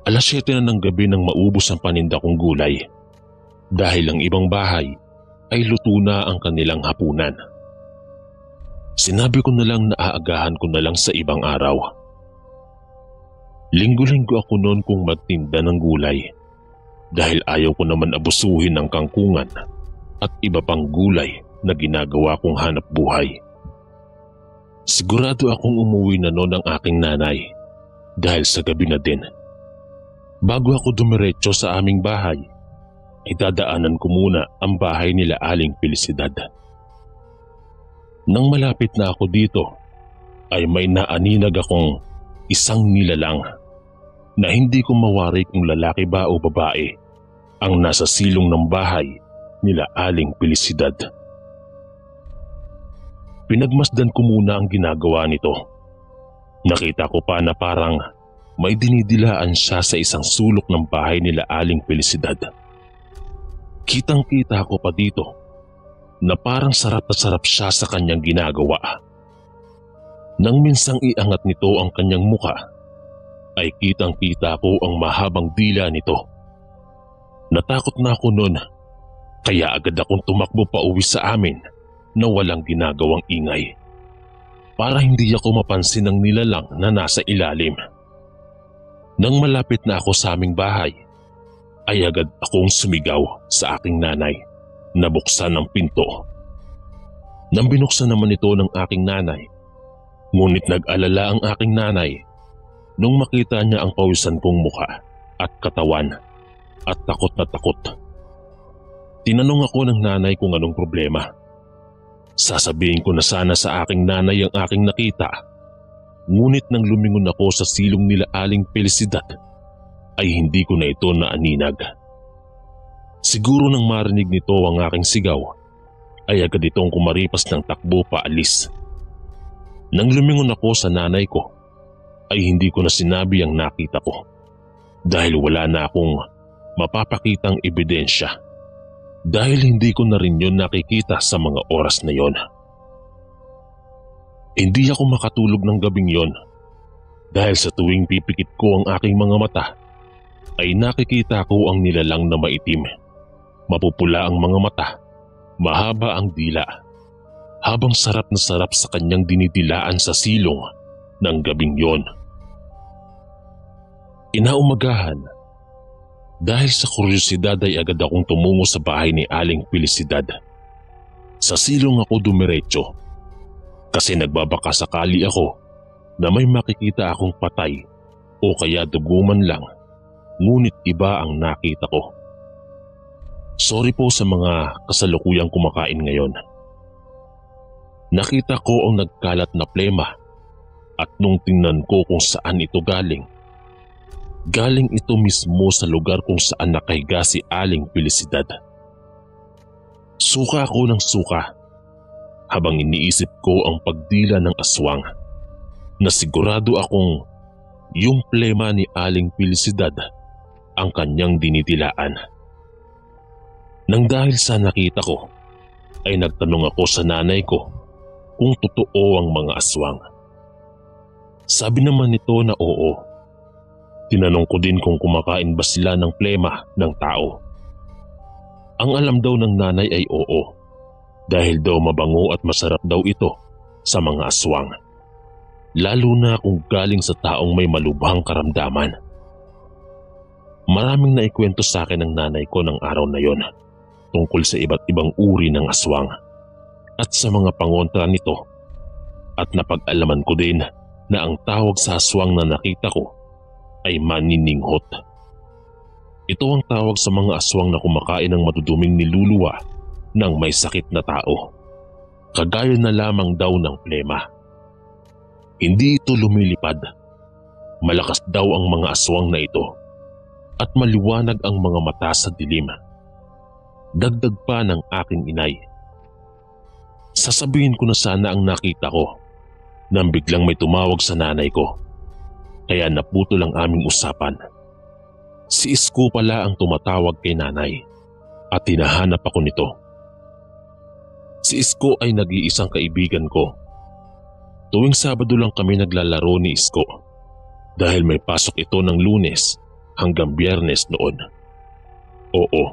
7:00 na ng gabi nang maubos ang paninda kong gulay dahil ang ibang bahay ay luto na ang kanilang hapunan. Sinabi ko na lang na aagahan ko na lang sa ibang araw. Linggo-linggo ako noon kung magtinda ng gulay dahil ayaw ko naman abusuhin ng kangkungan at iba pang gulay na ginagawa kong hanap buhay. Sigurado akong umuwi na noon ang aking nanay dahil sa gabi na din. Bago ako dumiretso sa aming bahay, ay dadaanan ko muna ang bahay nila Aling Felicidad. Nang malapit na ako dito, ay may naaninag akong isang nilalang na hindi ko mawari kung lalaki ba o babae ang nasa silong ng bahay nila Aling Felicidad. Pinagmasdan ko muna ang ginagawa nito Nakita ko pa na parang may dinidilaan siya sa isang sulok ng bahay nila Aling Felicidad. Kitang-kita ko pa dito na parang sarap na sarap siya sa kanyang ginagawa. Nang minsang iangat nito ang kanyang muka, ay kitang-kita ko ang mahabang dila nito. Natakot na ako noon, kaya agad akong tumakbo pa uwi sa amin na walang ginagawang ingay, para hindi ako mapansin ng nilalang na nasa ilalim. Nang malapit na ako sa aming bahay, ay agad akong sumigaw sa aking nanay na buksan ang pinto. Nang binuksan naman ito ng aking nanay, ngunit nag-alala ang aking nanay nung makita niya ang pawisan kong mukha at katawan at takot na takot. Tinanong ako ng nanay kung anong problema. Sasabihin ko na sana sa aking nanay ang aking nakita, ngunit nang lumingon ako sa silong nila Aling Felicidad, ay hindi ko na ito naaninag. Siguro nang marinig nito ang aking sigaw, ay agad itong kumaripas ng takbo paalis. Nang lumingon ako sa nanay ko, ay hindi ko na sinabi ang nakita ko dahil wala na akong mapapakitang ebidensya, dahil hindi ko na rin yun nakikita sa mga oras na yon. Hindi ako makatulog ng gabing yon dahil sa tuwing pipikit ko ang aking mga mata ay nakikita ko ang nilalang na maitim. Mapupula ang mga mata, mahaba ang dila, habang sarap na sarap sa kanyang dinidilaan sa silong ng gabing yon. Inaumagahan, dahil sa kuryosidad ay agad akong tumungo sa bahay ni Aling Felicidad. Sa silong ako dumiretso kasi nagbabaka sakali ako na may makikita akong patay o kaya dugo man lang, ngunit iba ang nakita ko. Sorry po sa mga kasalukuyang kumakain ngayon. Nakita ko ang nagkalat na plema at nung tingnan ko kung saan ito galing ito mismo sa lugar kung saan nakahiga si Aling Felicidad. Suka ako ng suka habang iniisip ko ang pagdila ng aswang na sigurado akong yung plema ni Aling Felicidad ang kanyang dinidilaan. Nang dahil sa nakita ko, ay nagtanong ako sa nanay ko kung totoo ang mga aswang. Sabi naman nito na oo. Tinanong ko din kung kumakain ba sila ng plema ng tao. Ang alam daw ng nanay ay oo, dahil daw mabango at masarap daw ito sa mga aswang, lalo na kung galing sa taong may malubhang karamdaman. Maraming naikwento sa akin ng nanay ko ng araw na yon tungkol sa iba't ibang uri ng aswang at sa mga pangontra nito, at napag-alaman ko din na ang tawag sa aswang na nakita ko ay manininghot. Ito ang tawag sa mga aswang na kumakain ng maduduming niluluwa ng may sakit na tao, kagaya na lamang daw ng plema. Hindi ito lumilipad. Malakas daw ang mga aswang na ito at maliwanag ang mga mata sa dilim. Dagdag pa ng aking inay. Sasabihin ko na sana ang nakita ko nang biglang may tumawag sa nanay ko, kaya naputol ang aming usapan. Si Isko pala ang tumatawag kay nanay at hinahanap ako nito. Si Isko ay nag-iisang kaibigan ko. Tuwing Sabado lang kami naglalaro ni Isko dahil may pasok ito ng Lunes hanggang Biyernes noon. Oo,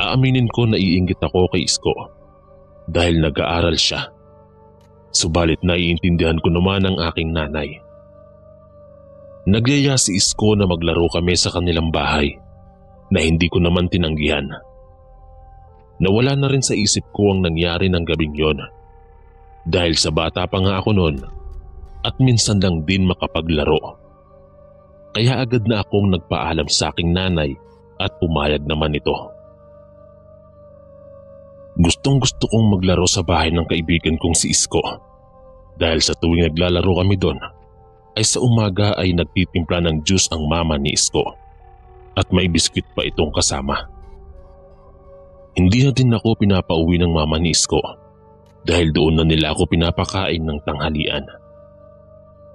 aaminin ko na iinggit ako kay Isko dahil nag-aaral siya. Subalit naiintindihan ko naman ang aking nanay. Nagyaya si Isko na maglaro kami sa kanilang bahay na hindi ko naman tinanggihan. Nawala na rin sa isip ko ang nangyari ng gabing yon dahil sa bata pa nga ako noon at minsan lang din makapaglaro. Kaya agad na akong nagpaalam sa aking nanay at pumayag naman ito. Gustong-gusto kong maglaro sa bahay ng kaibigan kong si Isko dahil sa tuwing naglalaro kami doon ay sa umaga ay nagtitimpla ng juice ang mama ni Isko at may biskwit pa itong kasama. Hindi na din ako pinapauwi ng mama ni Isko dahil doon na nila ako pinapakain ng tanghalian.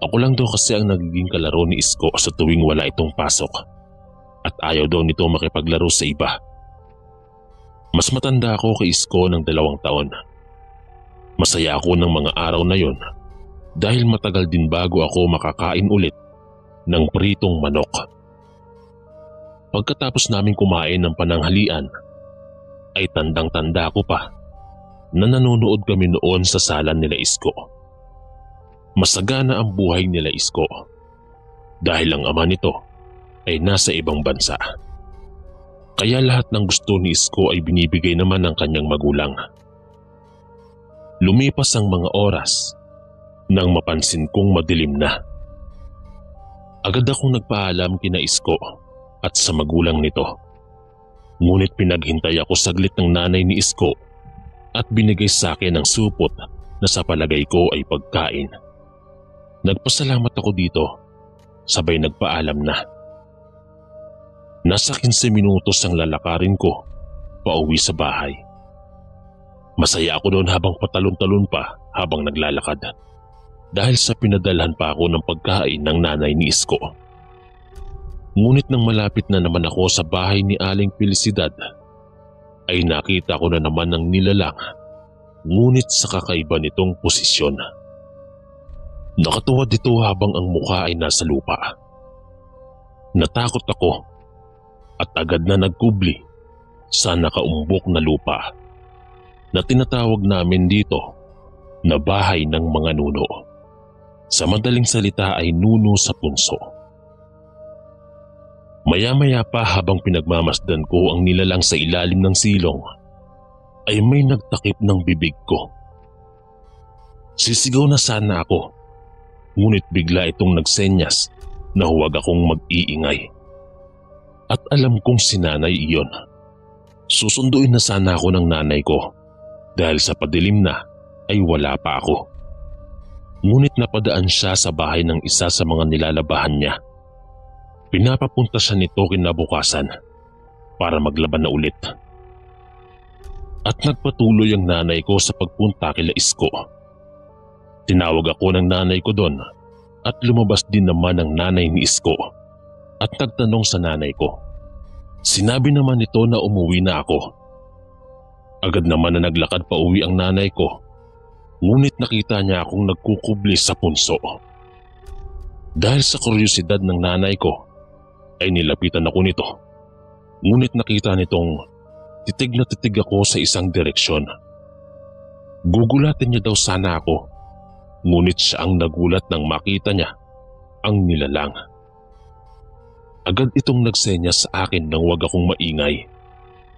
Ako lang daw kasi ang nagiging kalaro ni Isko sa tuwing wala itong pasok at ayaw daw nito makipaglaro sa iba. Mas matanda ako kay Isko ng 2 taon. Masaya ako ng mga araw na yon dahil matagal din bago ako makakain ulit ng pritong manok. Pagkatapos namin kumain ng pananghalian ay tandang-tanda ko pa na nanonood kami noon sa sala nila Isko. Masagana ang buhay nila Isko dahil ang ama nito ay nasa ibang bansa. Kaya lahat ng gusto ni Isko ay binibigay naman ng kanyang magulang. Lumipas ang mga oras nang mapansin kong madilim na. Agad akong nagpaalam kina Isko at sa magulang nito. Ngunit pinaghintay ako saglit ng nanay ni Isko at binigay sa akin ang supot na sa palagay ko ay pagkain. Nagpasalamat ako dito, sabay nagpaalam na. Nasa 15 minutos ang lalakarin ko pauwi sa bahay. Masaya ako doon habang patalon-talon pa habang naglalakad dahil sa pinadalhan pa ako ng pagkain ng nanay ni Isko. Ngunit nang malapit na naman ako sa bahay ni Aling Felicidad ay nakita ko na naman ang nilalang, ngunit sa kakaiba nitong posisyon. Nakatuwad ito habang ang mukha ay nasa lupa. Natakot ako at agad na nagkubli sa nakaumbok na lupa na tinatawag namin dito na bahay ng mga nuno. Sa madaling salita ay nuno sa punso. Maya-maya pa habang pinagmamasdan ko ang nilalang sa ilalim ng silong ay may nagtakip ng bibig ko. Sisigaw na sana ako, ngunit bigla itong nagsenyas na huwag akong mag-iingay. At alam kong si nanay iyon. Susunduin na sana ako ng nanay ko dahil sa padilim na ay wala pa ako. Ngunit napadaan siya sa bahay ng isa sa mga nilalabahan niya. Pinapapunta siya nito kinabukasan para maglaban na ulit. At nagpatuloy ang nanay ko sa pagpunta kila Isko. Tinawag ako ng nanay ko doon at lumabas din naman ang nanay ni Isko at nagtanong sa nanay ko. Sinabi naman nito na umuwi na ako. Agad naman na naglakad pa uwi ang nanay ko, ngunit nakita niya akong nagkukubli sa punso. Dahil sa kuryosidad ng nanay ko ay nilapitan ako nito, ngunit nakita nitong titig na titig ako sa isang direksyon. Gugulatin niya daw sana ako, ngunit siya ang nagulat nang makita niya ang nilalang. Agad itong nagsenya sa akin nang huwag akong maingay.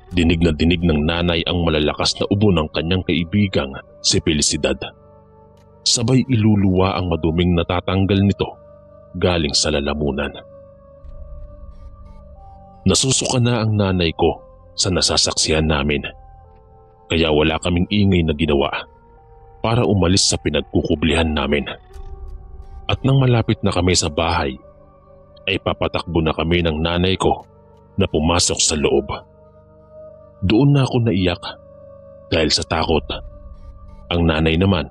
Dinig na dinig ng nanay ang malalakas na ubo ng kanyang kaibigang si Felicidad. Sabay iluluwa ang maduming natatanggal nito galing sa lalamunan. Nasusuka na ang nanay ko sa nasasaksihan namin, kaya wala kaming ingay na ginawa para umalis sa pinagkukublihan namin. At nang malapit na kami sa bahay, ay papatakbo na kami ng nanay ko na pumasok sa loob. Doon na ako naiyak dahil sa takot. Ang nanay naman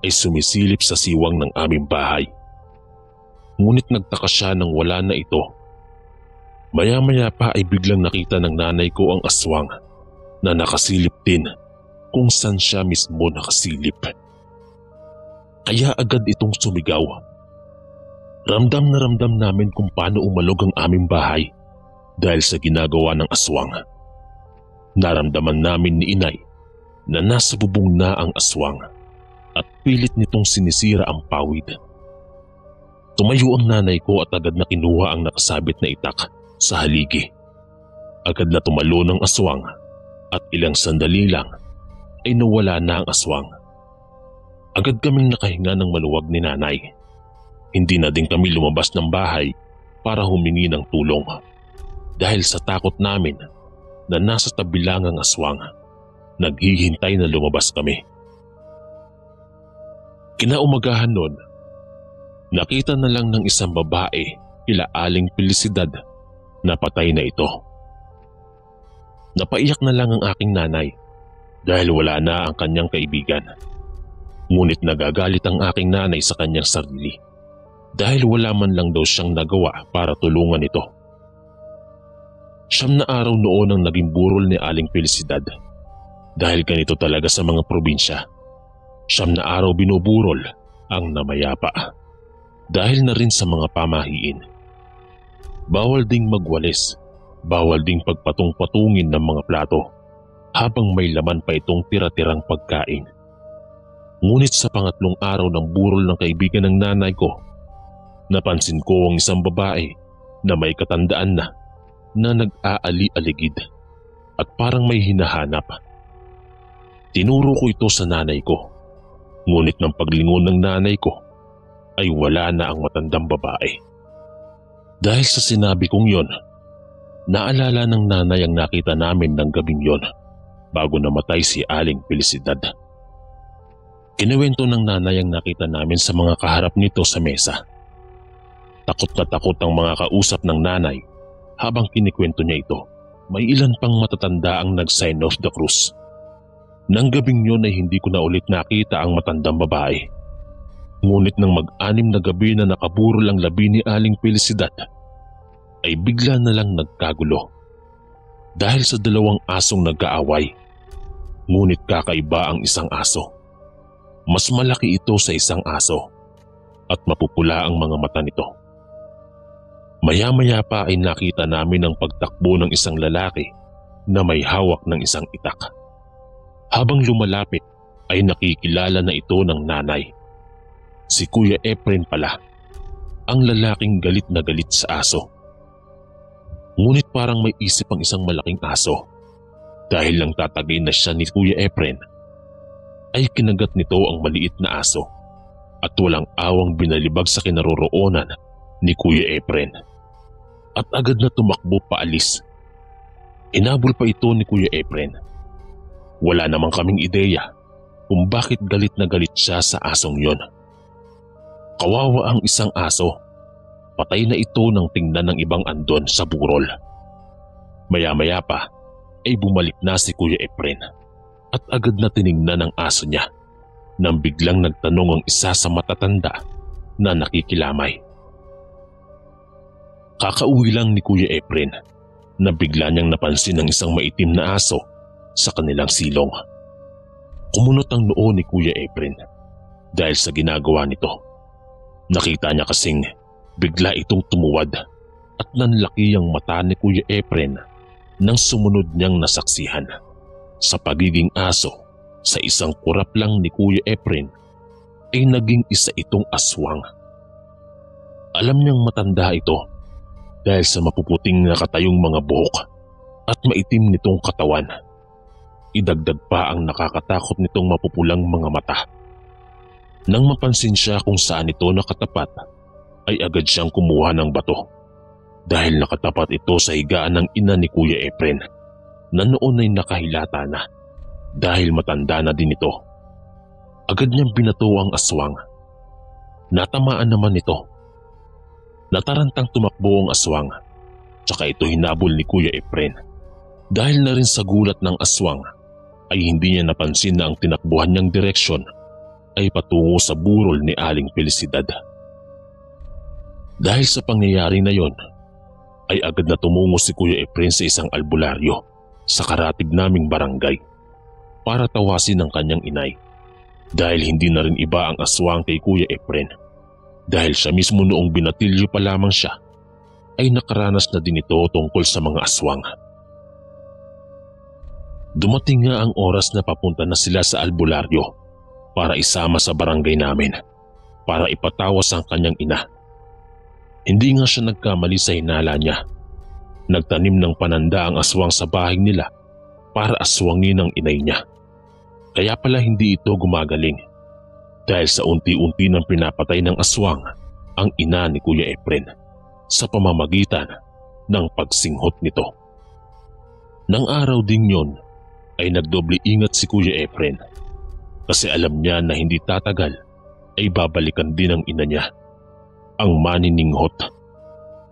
ay sumisilip sa siwang ng aming bahay. Ngunit nagtaka siya nang wala na ito. Maya-maya pa ay biglang nakita ng nanay ko ang aswang na nakasilip din kung saan siya mismo nakasilip. Kaya agad itong sumigaw. Ramdam na ramdam namin kung paano umalog ang aming bahay dahil sa ginagawa ng aswang. Naramdaman namin ni inay na nasa bubong na ang aswang at pilit nitong sinisira ang pawid. Tumayo ang nanay ko at agad na kinuha ang nakasabit na itak sa haligi. Agad na tumalo ng aswang at ilang sandali lang ay nawala na ang aswang. Agad kaming nakahinga ng maluwag ni nanay. Hindi na din kami lumabas ng bahay para humingi ng tulong dahil sa takot namin na nasa tabi lang ang aswang. Naghihintay na lumabas kami. Kinaumagahan nun, nakita na lang ng isang babae kila Aling Felicidad na patay na ito. Napaiyak na lang ang aking nanay dahil wala na ang kanyang kaibigan. Ngunit nagagalit ang aking nanay sa kanyang sarili dahil wala man lang daw siyang nagawa para tulungan ito. 9 na araw noon ang naging burol ni Aling Felicidad dahil ganito talaga sa mga probinsya. 9 na araw binuburol ang namayapa dahil na rin sa mga pamahiin. Bawal ding magwalis, bawal ding pagpatong-patungin ng mga plato habang may laman pa itong tira-tirang pagkain. Ngunit sa pangatlong araw ng burol ng kaibigan ng nanay ko, napansin ko ang isang babae na may katandaan na nag-aali-aligid at parang may hinahanap. Tinuro ko ito sa nanay ko, ngunit ng paglingon ng nanay ko ay wala na ang matandang babae. Dahil sa sinabi kong yon, naalala ng nanay ang nakita namin ng gabing yon bago namatay si Aling Felicidad. Kinuwento ng nanay ang nakita namin sa mga kaharap nito sa mesa. Takot na takot ang mga kausap ng nanay habang kinikwento niya ito. May ilan pang matatanda ang nag-sign of the cross. Nang gabing yun ay hindi ko na ulit nakita ang matandang babae. Ngunit nang mag-anim na gabi na nakaburol ang labi ni Aling Felicidad, ay bigla na lang nagkagulo. Dahil sa 2 asong nag-aaway. Ngunit kakaiba ang isang aso. Mas malaki ito sa isang aso at mapupula ang mga mata nito. Maya-maya pa ay nakita namin ang pagtakbo ng isang lalaki na may hawak ng isang itak. Habang lumalapit ay nakikilala na ito ng nanay. Si Kuya Efren pala, ang lalaking galit na galit sa aso. Ngunit parang may isip ang isang malaking aso. Dahil lang tatagay na siya ni Kuya Efren, ay kinagat nito ang maliit na aso at walang awang binalibag sa kinaroroonan ni Kuya Efren. At agad na tumakbo paalis. Inabol pa ito ni Kuya Efren. Wala namang kaming ideya kung bakit galit na galit siya sa asong yon. Kawawa ang isang aso. Patay na ito nang tingnan ng ibang andon sa burol. Maya-maya pa ay bumalik na si Kuya Efren at agad na tiningnan ang aso niya nang biglang nagtanong ang isa sa matatanda na nakikilamay. Kakauwi lang ni Kuya Efren na bigla niyang napansin ang isang maitim na aso sa kanilang silong. Kumunot ang noo ni Kuya Efren dahil sa ginagawa nito. Nakita niya kasing bigla itong tumuwad at nanlaki ang mata ni Kuya Efren nang sumunod niyang nasaksihan. Sa pagiging aso sa isang kurap lang ni Kuya Efren ay naging isa itong aswang. Alam niyang matanda ito dahil sa mapuputing nakatayong mga buhok at maitim nitong katawan. Idagdag pa ang nakakatakot nitong mapupulang mga mata. Nang mapansin siya kung saan ito nakatapat, ay agad siyang kumuha ng bato dahil nakatapat ito sa higaan ng ina ni Kuya Efren na noon ay nakahilata na dahil matanda na din ito. Agad niyang binato ang aswang. Natamaan naman ito. Natarantang tumakbo ang aswang, tsaka ito hinabol ni Kuya Efren. Dahil na rin sa gulat ng aswang, ay hindi niya napansin na ang tinakbuhan niyang direksyon ay patungo sa burol ni Aling Felicidad. Dahil sa pangyayari na yon, ay agad na tumungo si Kuya Efren sa isang albularyo sa karatig naming barangay para tawasin ang kanyang inay. Dahil hindi na rin iba ang aswang kay Kuya Efren. Dahil siya mismo noong binatilyo pa lamang siya, ay nakaranas na din ito tungkol sa mga aswang. Dumating nga ang oras na papunta na sila sa albularyo para isama sa barangay namin para ipatawas ang kanyang ina. Hindi nga siya nagkamali sa hinala niya. Nagtanim ng pananda ang aswang sa bahay nila para aswangin ang inay niya. Kaya pala hindi ito gumagaling dahil sa unti-unti nang pinapatay ng aswang ang ina ni Kuya Efren sa pamamagitan ng pagsinghot nito. Nang araw ding yon ay nagdoble ingat si Kuya Efren kasi alam niya na hindi tatagal ay babalikan din ang ina niya, ang manininghot,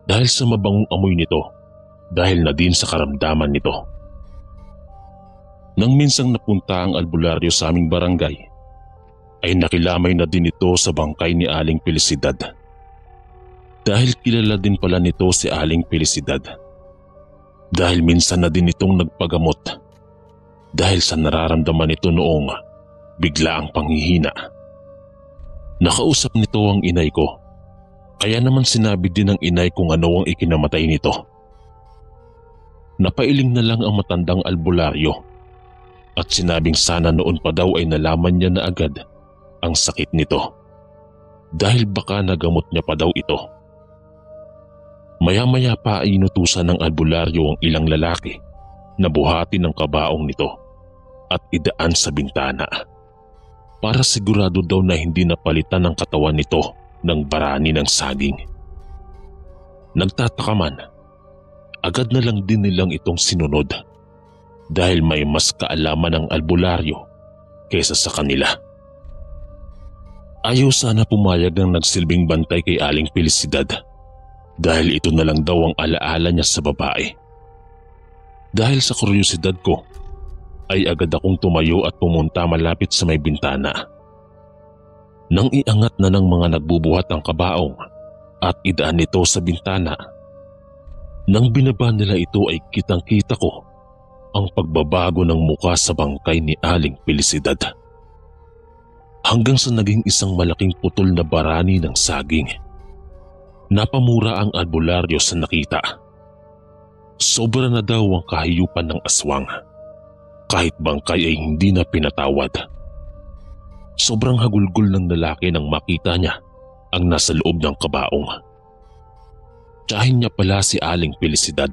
dahil sa mabangong amoy nito, dahil na din sa karamdaman nito. Nang minsang napunta ang albularyo sa aming barangay, ay nakilamay na din ito sa bangkay ni Aling Felicidad. Dahil kilala din pala nito si Aling Felicidad. Dahil minsan na din itong nagpagamot dahil sa nararamdaman nito noong biglaang panghihina. Nakausap nito ang inay ko, kaya naman sinabi din ng inay kung ano ang ikinamatay nito. Napailing na lang ang matandang albularyo at sinabing sana noon pa daw ay nalaman niya na agad ang sakit nito dahil baka nagamot niya pa daw ito. Maya-maya pa ay inutusan ng albularyo ang ilang lalaki na buhatin ng kabaong nito at idaan sa bintana para sigurado daw na hindi napalitan ang katawan nito ng barani ng saging. Nagtataka man, agad na lang din nilang itong sinunod dahil may mas kaalaman ng albularyo kaysa sa kanila. Ayaw sana pumayag ng nagsilbing bantay kay Aling Felicidad dahil ito na lang daw ang alaala niya sa babae. Dahil sa kuryosidad ko, ay agad akong tumayo at pumunta malapit sa may bintana. Nang iangat na ng mga nagbubuhat ang kabaong at idaan nito sa bintana, nang binaba nila ito ay kitang-kita ko ang pagbabago ng muka sa bangkay ni Aling Felicidad. Hanggang sa naging isang malaking putol na barani ng saging. Napamura ang albularyo sa nakita. Sobra na daw ang kahiyupan ng aswang. Kahit bangkay ay hindi na pinatawad. Sobrang hagulgol ng lalaki nang makita niya ang nasa loob ng kabaong. Tiyahin niya pala si Aling Felicidad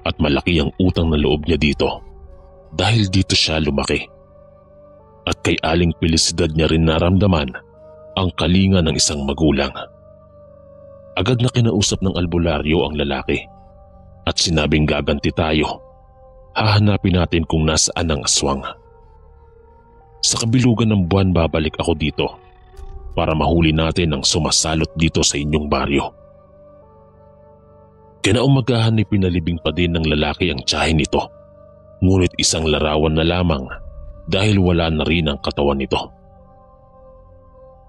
at malaki ang utang na loob niya dito dahil dito siya lumaki. At kay Aling Felicidad niya rin naramdaman ang kalinga ng isang magulang. Agad na kinausap ng albularyo ang lalaki at sinabing gaganti tayo. Hahanapin natin kung nasaan ang aswang. Sa kabilugan ng buwan babalik ako dito para mahuli natin ang sumasalot dito sa inyong baryo. Kinaumagahan ay pinalibing pa din ng lalaki ang tiyahin nito, ngunit isang larawan na lamang dahil wala na rin ang katawan nito.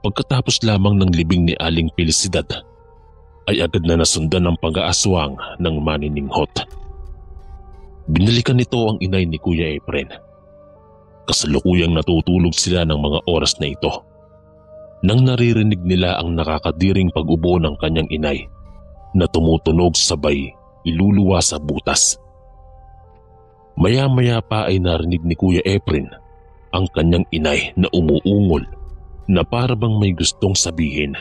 Pagkatapos lamang ng libing ni Aling Felicidad, ay agad na nasundan ng pag-aaswang ng manininghot. Binalikan nito ang inay ni Kuya Efren. Kasalukuyang natutulog sila ng mga oras na ito nang naririnig nila ang nakakadiring pag-ubo ng kanyang inay na tumutunog sabay iluluwa sa butas. Maya-maya pa ay narinig ni Kuya Efren ang kanyang inay na umuungol na para bang may gustong sabihin.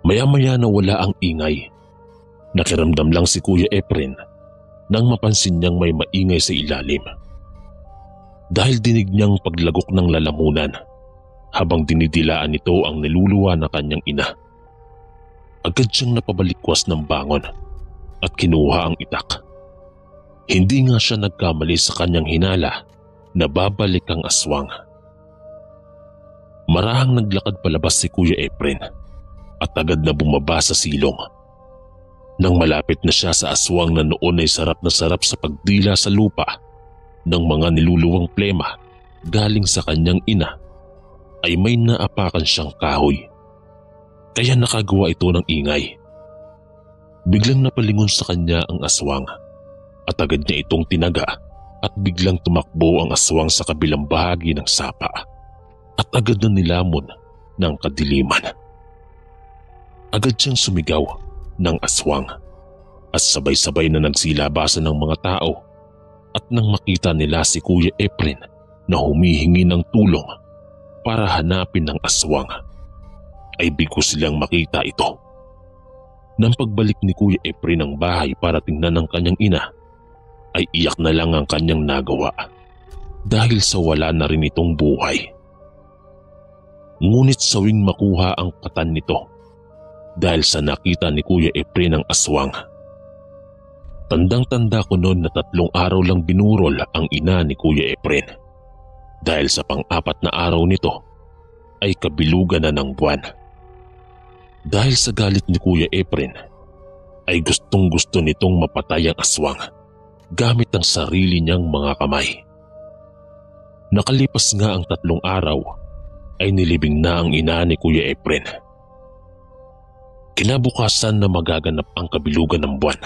Maya-maya na wala ang ingay. Nakiramdam lang si Kuya Efren nang mapansin niyang may maingay sa ilalim. Dahil dinig niyang paglagok ng lalamunan habang dinidilaan nito ang niluluwa na kanyang ina. Agad siyang napabalikwas ng bangon at kinuha ang itak. Hindi nga siya nagkamali sa kanyang hinala na babalik ang aswang. Marahang naglakad palabas si Kuya Efren at agad na bumaba sa silong. Nang malapit na siya sa aswang na noon ay sarap na sarap sa pagdila sa lupa ng mga niluluwang plema galing sa kanyang ina, ay may naapakan siyang kahoy. Kaya nakagawa ito ng ingay. Biglang napalingon sa kanya ang aswang at agad niya itong tinaga at biglang tumakbo ang aswang sa kabilang bahagi ng sapa at agad na nilamon ng kadiliman. Agad siyang sumigaw ng aswang at sabay-sabay na nagsilabasan ng mga tao at nang makita nila si Kuya Efren na humihingi ng tulong para hanapin ng aswang, ay bigo silang makita ito. Nang pagbalik ni Kuya Efren ng bahay para tingnan ng kanyang ina, ay iyak na lang ang kanyang nagawa dahil sa wala na rin itong buhay. Ngunit sawing makuha ang katan nito dahil sa nakita ni Kuya Efren ang aswang. Tandang-tanda ko noon na 3 araw lang binurol ang ina ni Kuya Efren dahil sa pang-4 na araw nito ay kabilugan na ng buwan. Dahil sa galit ni Kuya Efren ay gustong-gusto nitong mapatay ang aswang gamit ang sarili niyang mga kamay. Nakalipas nga ang 3 araw ay nilibing na ang ina ni Kuya Efren. Kinabukasan na magaganap ang kabilugan ng buwan,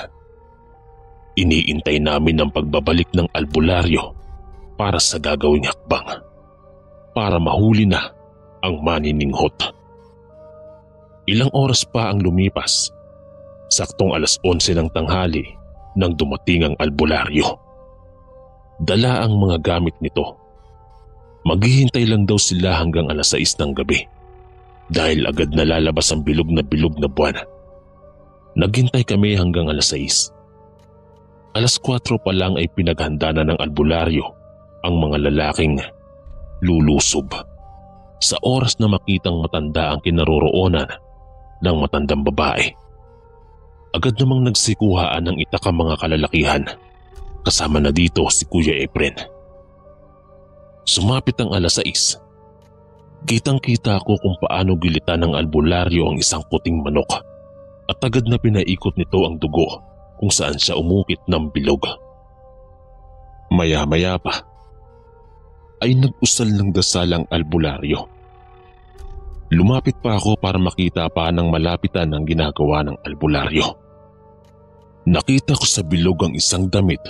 iniintay namin ang pagbabalik ng albularyo para sa gagawing hakbang, para mahuli na ang manininghot. Ilang oras pa ang lumipas, saktong 11:00 ng tanghali nang dumating ang albularyo. Dala ang mga gamit nito. Maghihintay lang daw sila hanggang 6:00 ng gabi dahil agad na lalabas ang bilog na buwan. Naghintay kami hanggang 6:00. 4:00 pa lang ay pinaghanda na ng albularyo ang mga lalaking lulusob. Sa oras na makitang matanda ang kinaroroonan ng matandang babae, agad namang nagsikuhaan ng itakang mga kalalakihan, kasama na dito si Kuya Efren. Sumapit ang 6:00. Kitang-kita ko kung paano gilitan ng albularyo ang isang puting manok at agad na pinaikot nito ang dugo kung saan siya umukit ng bilog. Maya-maya pa ay nag-usal ng dasal ang albularyo. Lumapit pa ako para makita pa ng malapitan ang ginagawa ng albularyo. Nakita ko sa bilog ang isang damit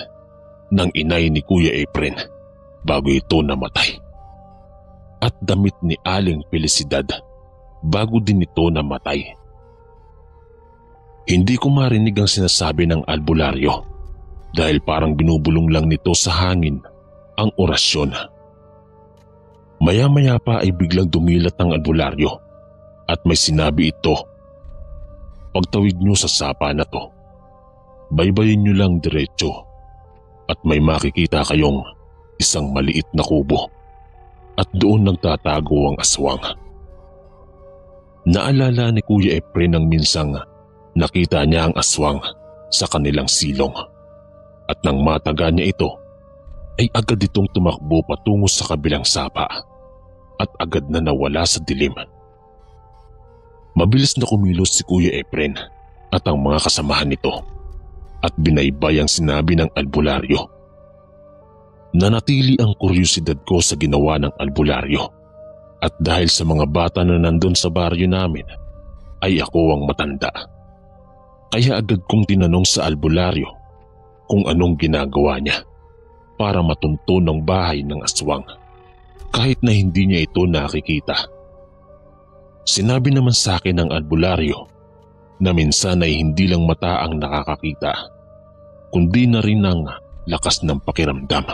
ng inay ni Kuya Efren bago ito namatay. At damit ni Aling Felicidad bago din ito namatay. Hindi ko marinig ang sinasabi ng albularyo dahil parang binubulong lang nito sa hangin ang orasyon. Maya-maya pa ay biglang dumilat ang albularyo at may sinabi ito, "Pagtawid nyo sa sapa na to, baybayin nyo lang diretso at may makikita kayong isang maliit na kubo at doon nagtatago ang aswang." Naalala ni Kuya Efren nang minsang nakita niya ang aswang sa kanilang silong at nang mataga niya ito ay agad itong tumakbo patungo sa kabilang sapa at agad na nawala sa dilim. Mabilis na kumilos si Kuya Efren at ang mga kasamahan nito at binaybay ang sinabi ng albularyo. Nanatili ang kuryosidad ko sa ginawa ng albularyo at dahil sa mga bata na nandun sa baryo namin ay ako ang matanda. Kaya agad kong tinanong sa albularyo kung anong ginagawa niya para matunto ng bahay ng aswang kahit na hindi niya ito nakikita. Sinabi naman sa akin ng albularyo na minsan ay hindi lang mata ang nakakakita kundi na rin ang lakas ng pakiramdam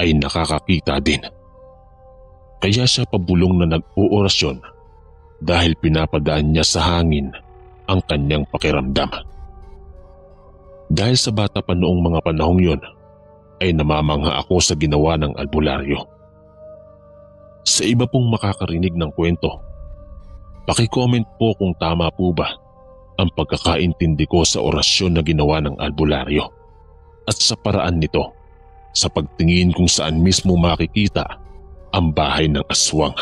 ay nakakakita din. Kaya siya pabulong na nag-oorasyon dahil pinapadaan niya sa hangin ang kanyang pakiramdam. Dahil sa bata pa noong mga panahong yon ay namamangha ako sa ginawa ng albularyo. Sa iba pong makakarinig ng kwento, paki-comment po kung tama po ba ang pagkakaintindi ko sa orasyon na ginawa ng albularyo at sa paraan nito sa pagtingin kung saan mismo makikita ang bahay ng aswang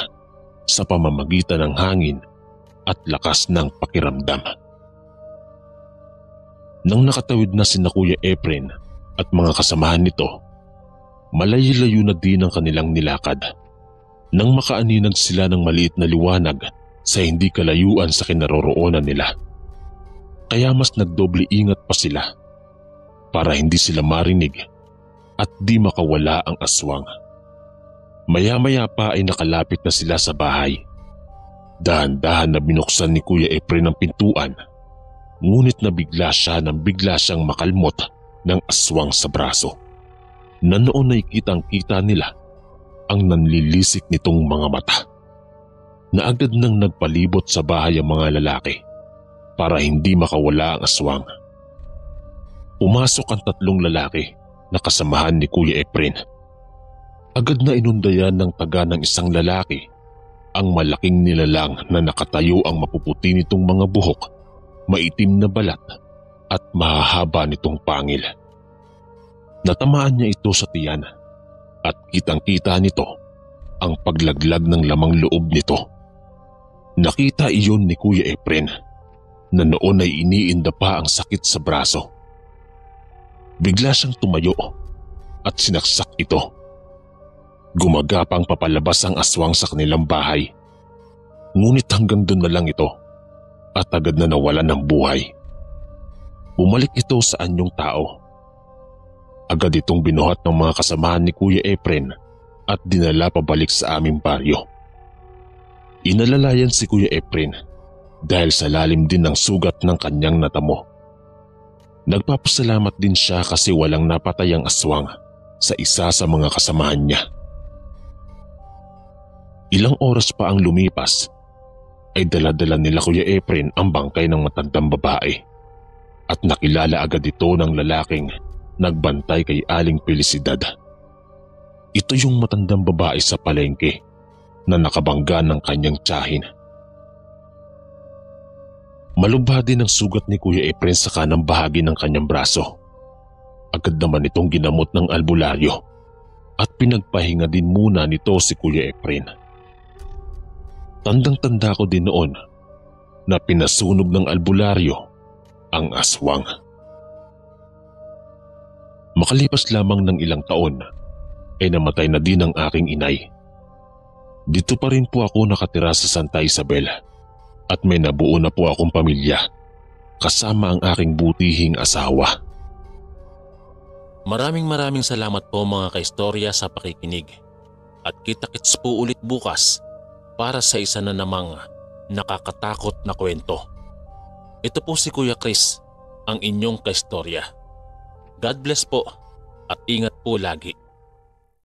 sa pamamagitan ng hangin at lakas ng pakiramdam. Nang nakatawid na sina Kuya Efren at mga kasamahan nito, malayo-layo na din ang kanilang nilakad. Nang makaaninag sila ng maliit na liwanag sa hindi kalayuan sa kinaroroonan nila. Kaya mas nagdoble ingat pa sila para hindi sila marinig at di makawala ang aswang. Maya-maya pa ay nakalapit na sila sa bahay. Dahan-dahan na binuksan ni Kuya Efren ang pintuan, ngunit nabigla siyang makalmot ng aswang sa braso, na noon ay kitang-kita nila ang nanlilisik nitong mga mata, na agad nang nagpalibot sa bahay ang mga lalaki para hindi makawala ang aswang. Pumasok ang 3 lalaki na kasamahan ni Kuya Efren. Agad na inundayan ng taga ng isang lalaki ang malaking nilalang na nakatayo ang mapuputi nitong mga buhok, maitim na balat at mahahaba nitong pangil. Natamaan niya ito sa tiyan at kitang-kita nito ang paglaglag ng lamang loob nito. Nakita iyon ni Kuya Efren na noon ay iniinda pa ang sakit sa braso. Bigla siyang tumayo at sinaksak ito. Gumagapang papalabas ang aswang sa kanilang bahay. Ngunit hanggang doon na lang ito at agad na nawalan ng buhay. Bumalik ito sa anyong tao. Agad itong binuhat ng mga kasamahan ni Kuya Efren at dinala pabalik sa aming baryo. Inalalayan si Kuya Efren dahil sa lalim din ng sugat ng kanyang natamo. Nagpapasalamat din siya kasi walang napatayang aswang sa isa sa mga kasamahan niya. Ilang oras pa ang lumipas ay dala-dala nila Kuya Efren ang bangkay ng matandang babae at nakilala agad ito ng lalaking nagbantay kay Aling Felicidad. Ito yung matandang babae sa palengke na nakabangga ng kanyang tiyahin. Malubha din ang sugat ni Kuya Efren sa kanang bahagi ng kanyang braso. Agad naman itong ginamot ng albularyo at pinagpahinga din muna nito si Kuya Efren. Tandang-tanda ko din noon na pinasunog ng albularyo ang aswang. Makalipas lamang ng ilang taon ay namatay na din ang aking inay. Dito pa rin po ako nakatira sa Santa Isabel at may nabuo na po akong pamilya kasama ang aking butihing asawa. Maraming salamat po mga kaistorya sa pakikinig at kita-kits po ulit bukas para sa isa na namang nakakatakot na kwento. Ito po si Kuya Chris, ang inyong kaistorya. God bless po at ingat po lagi.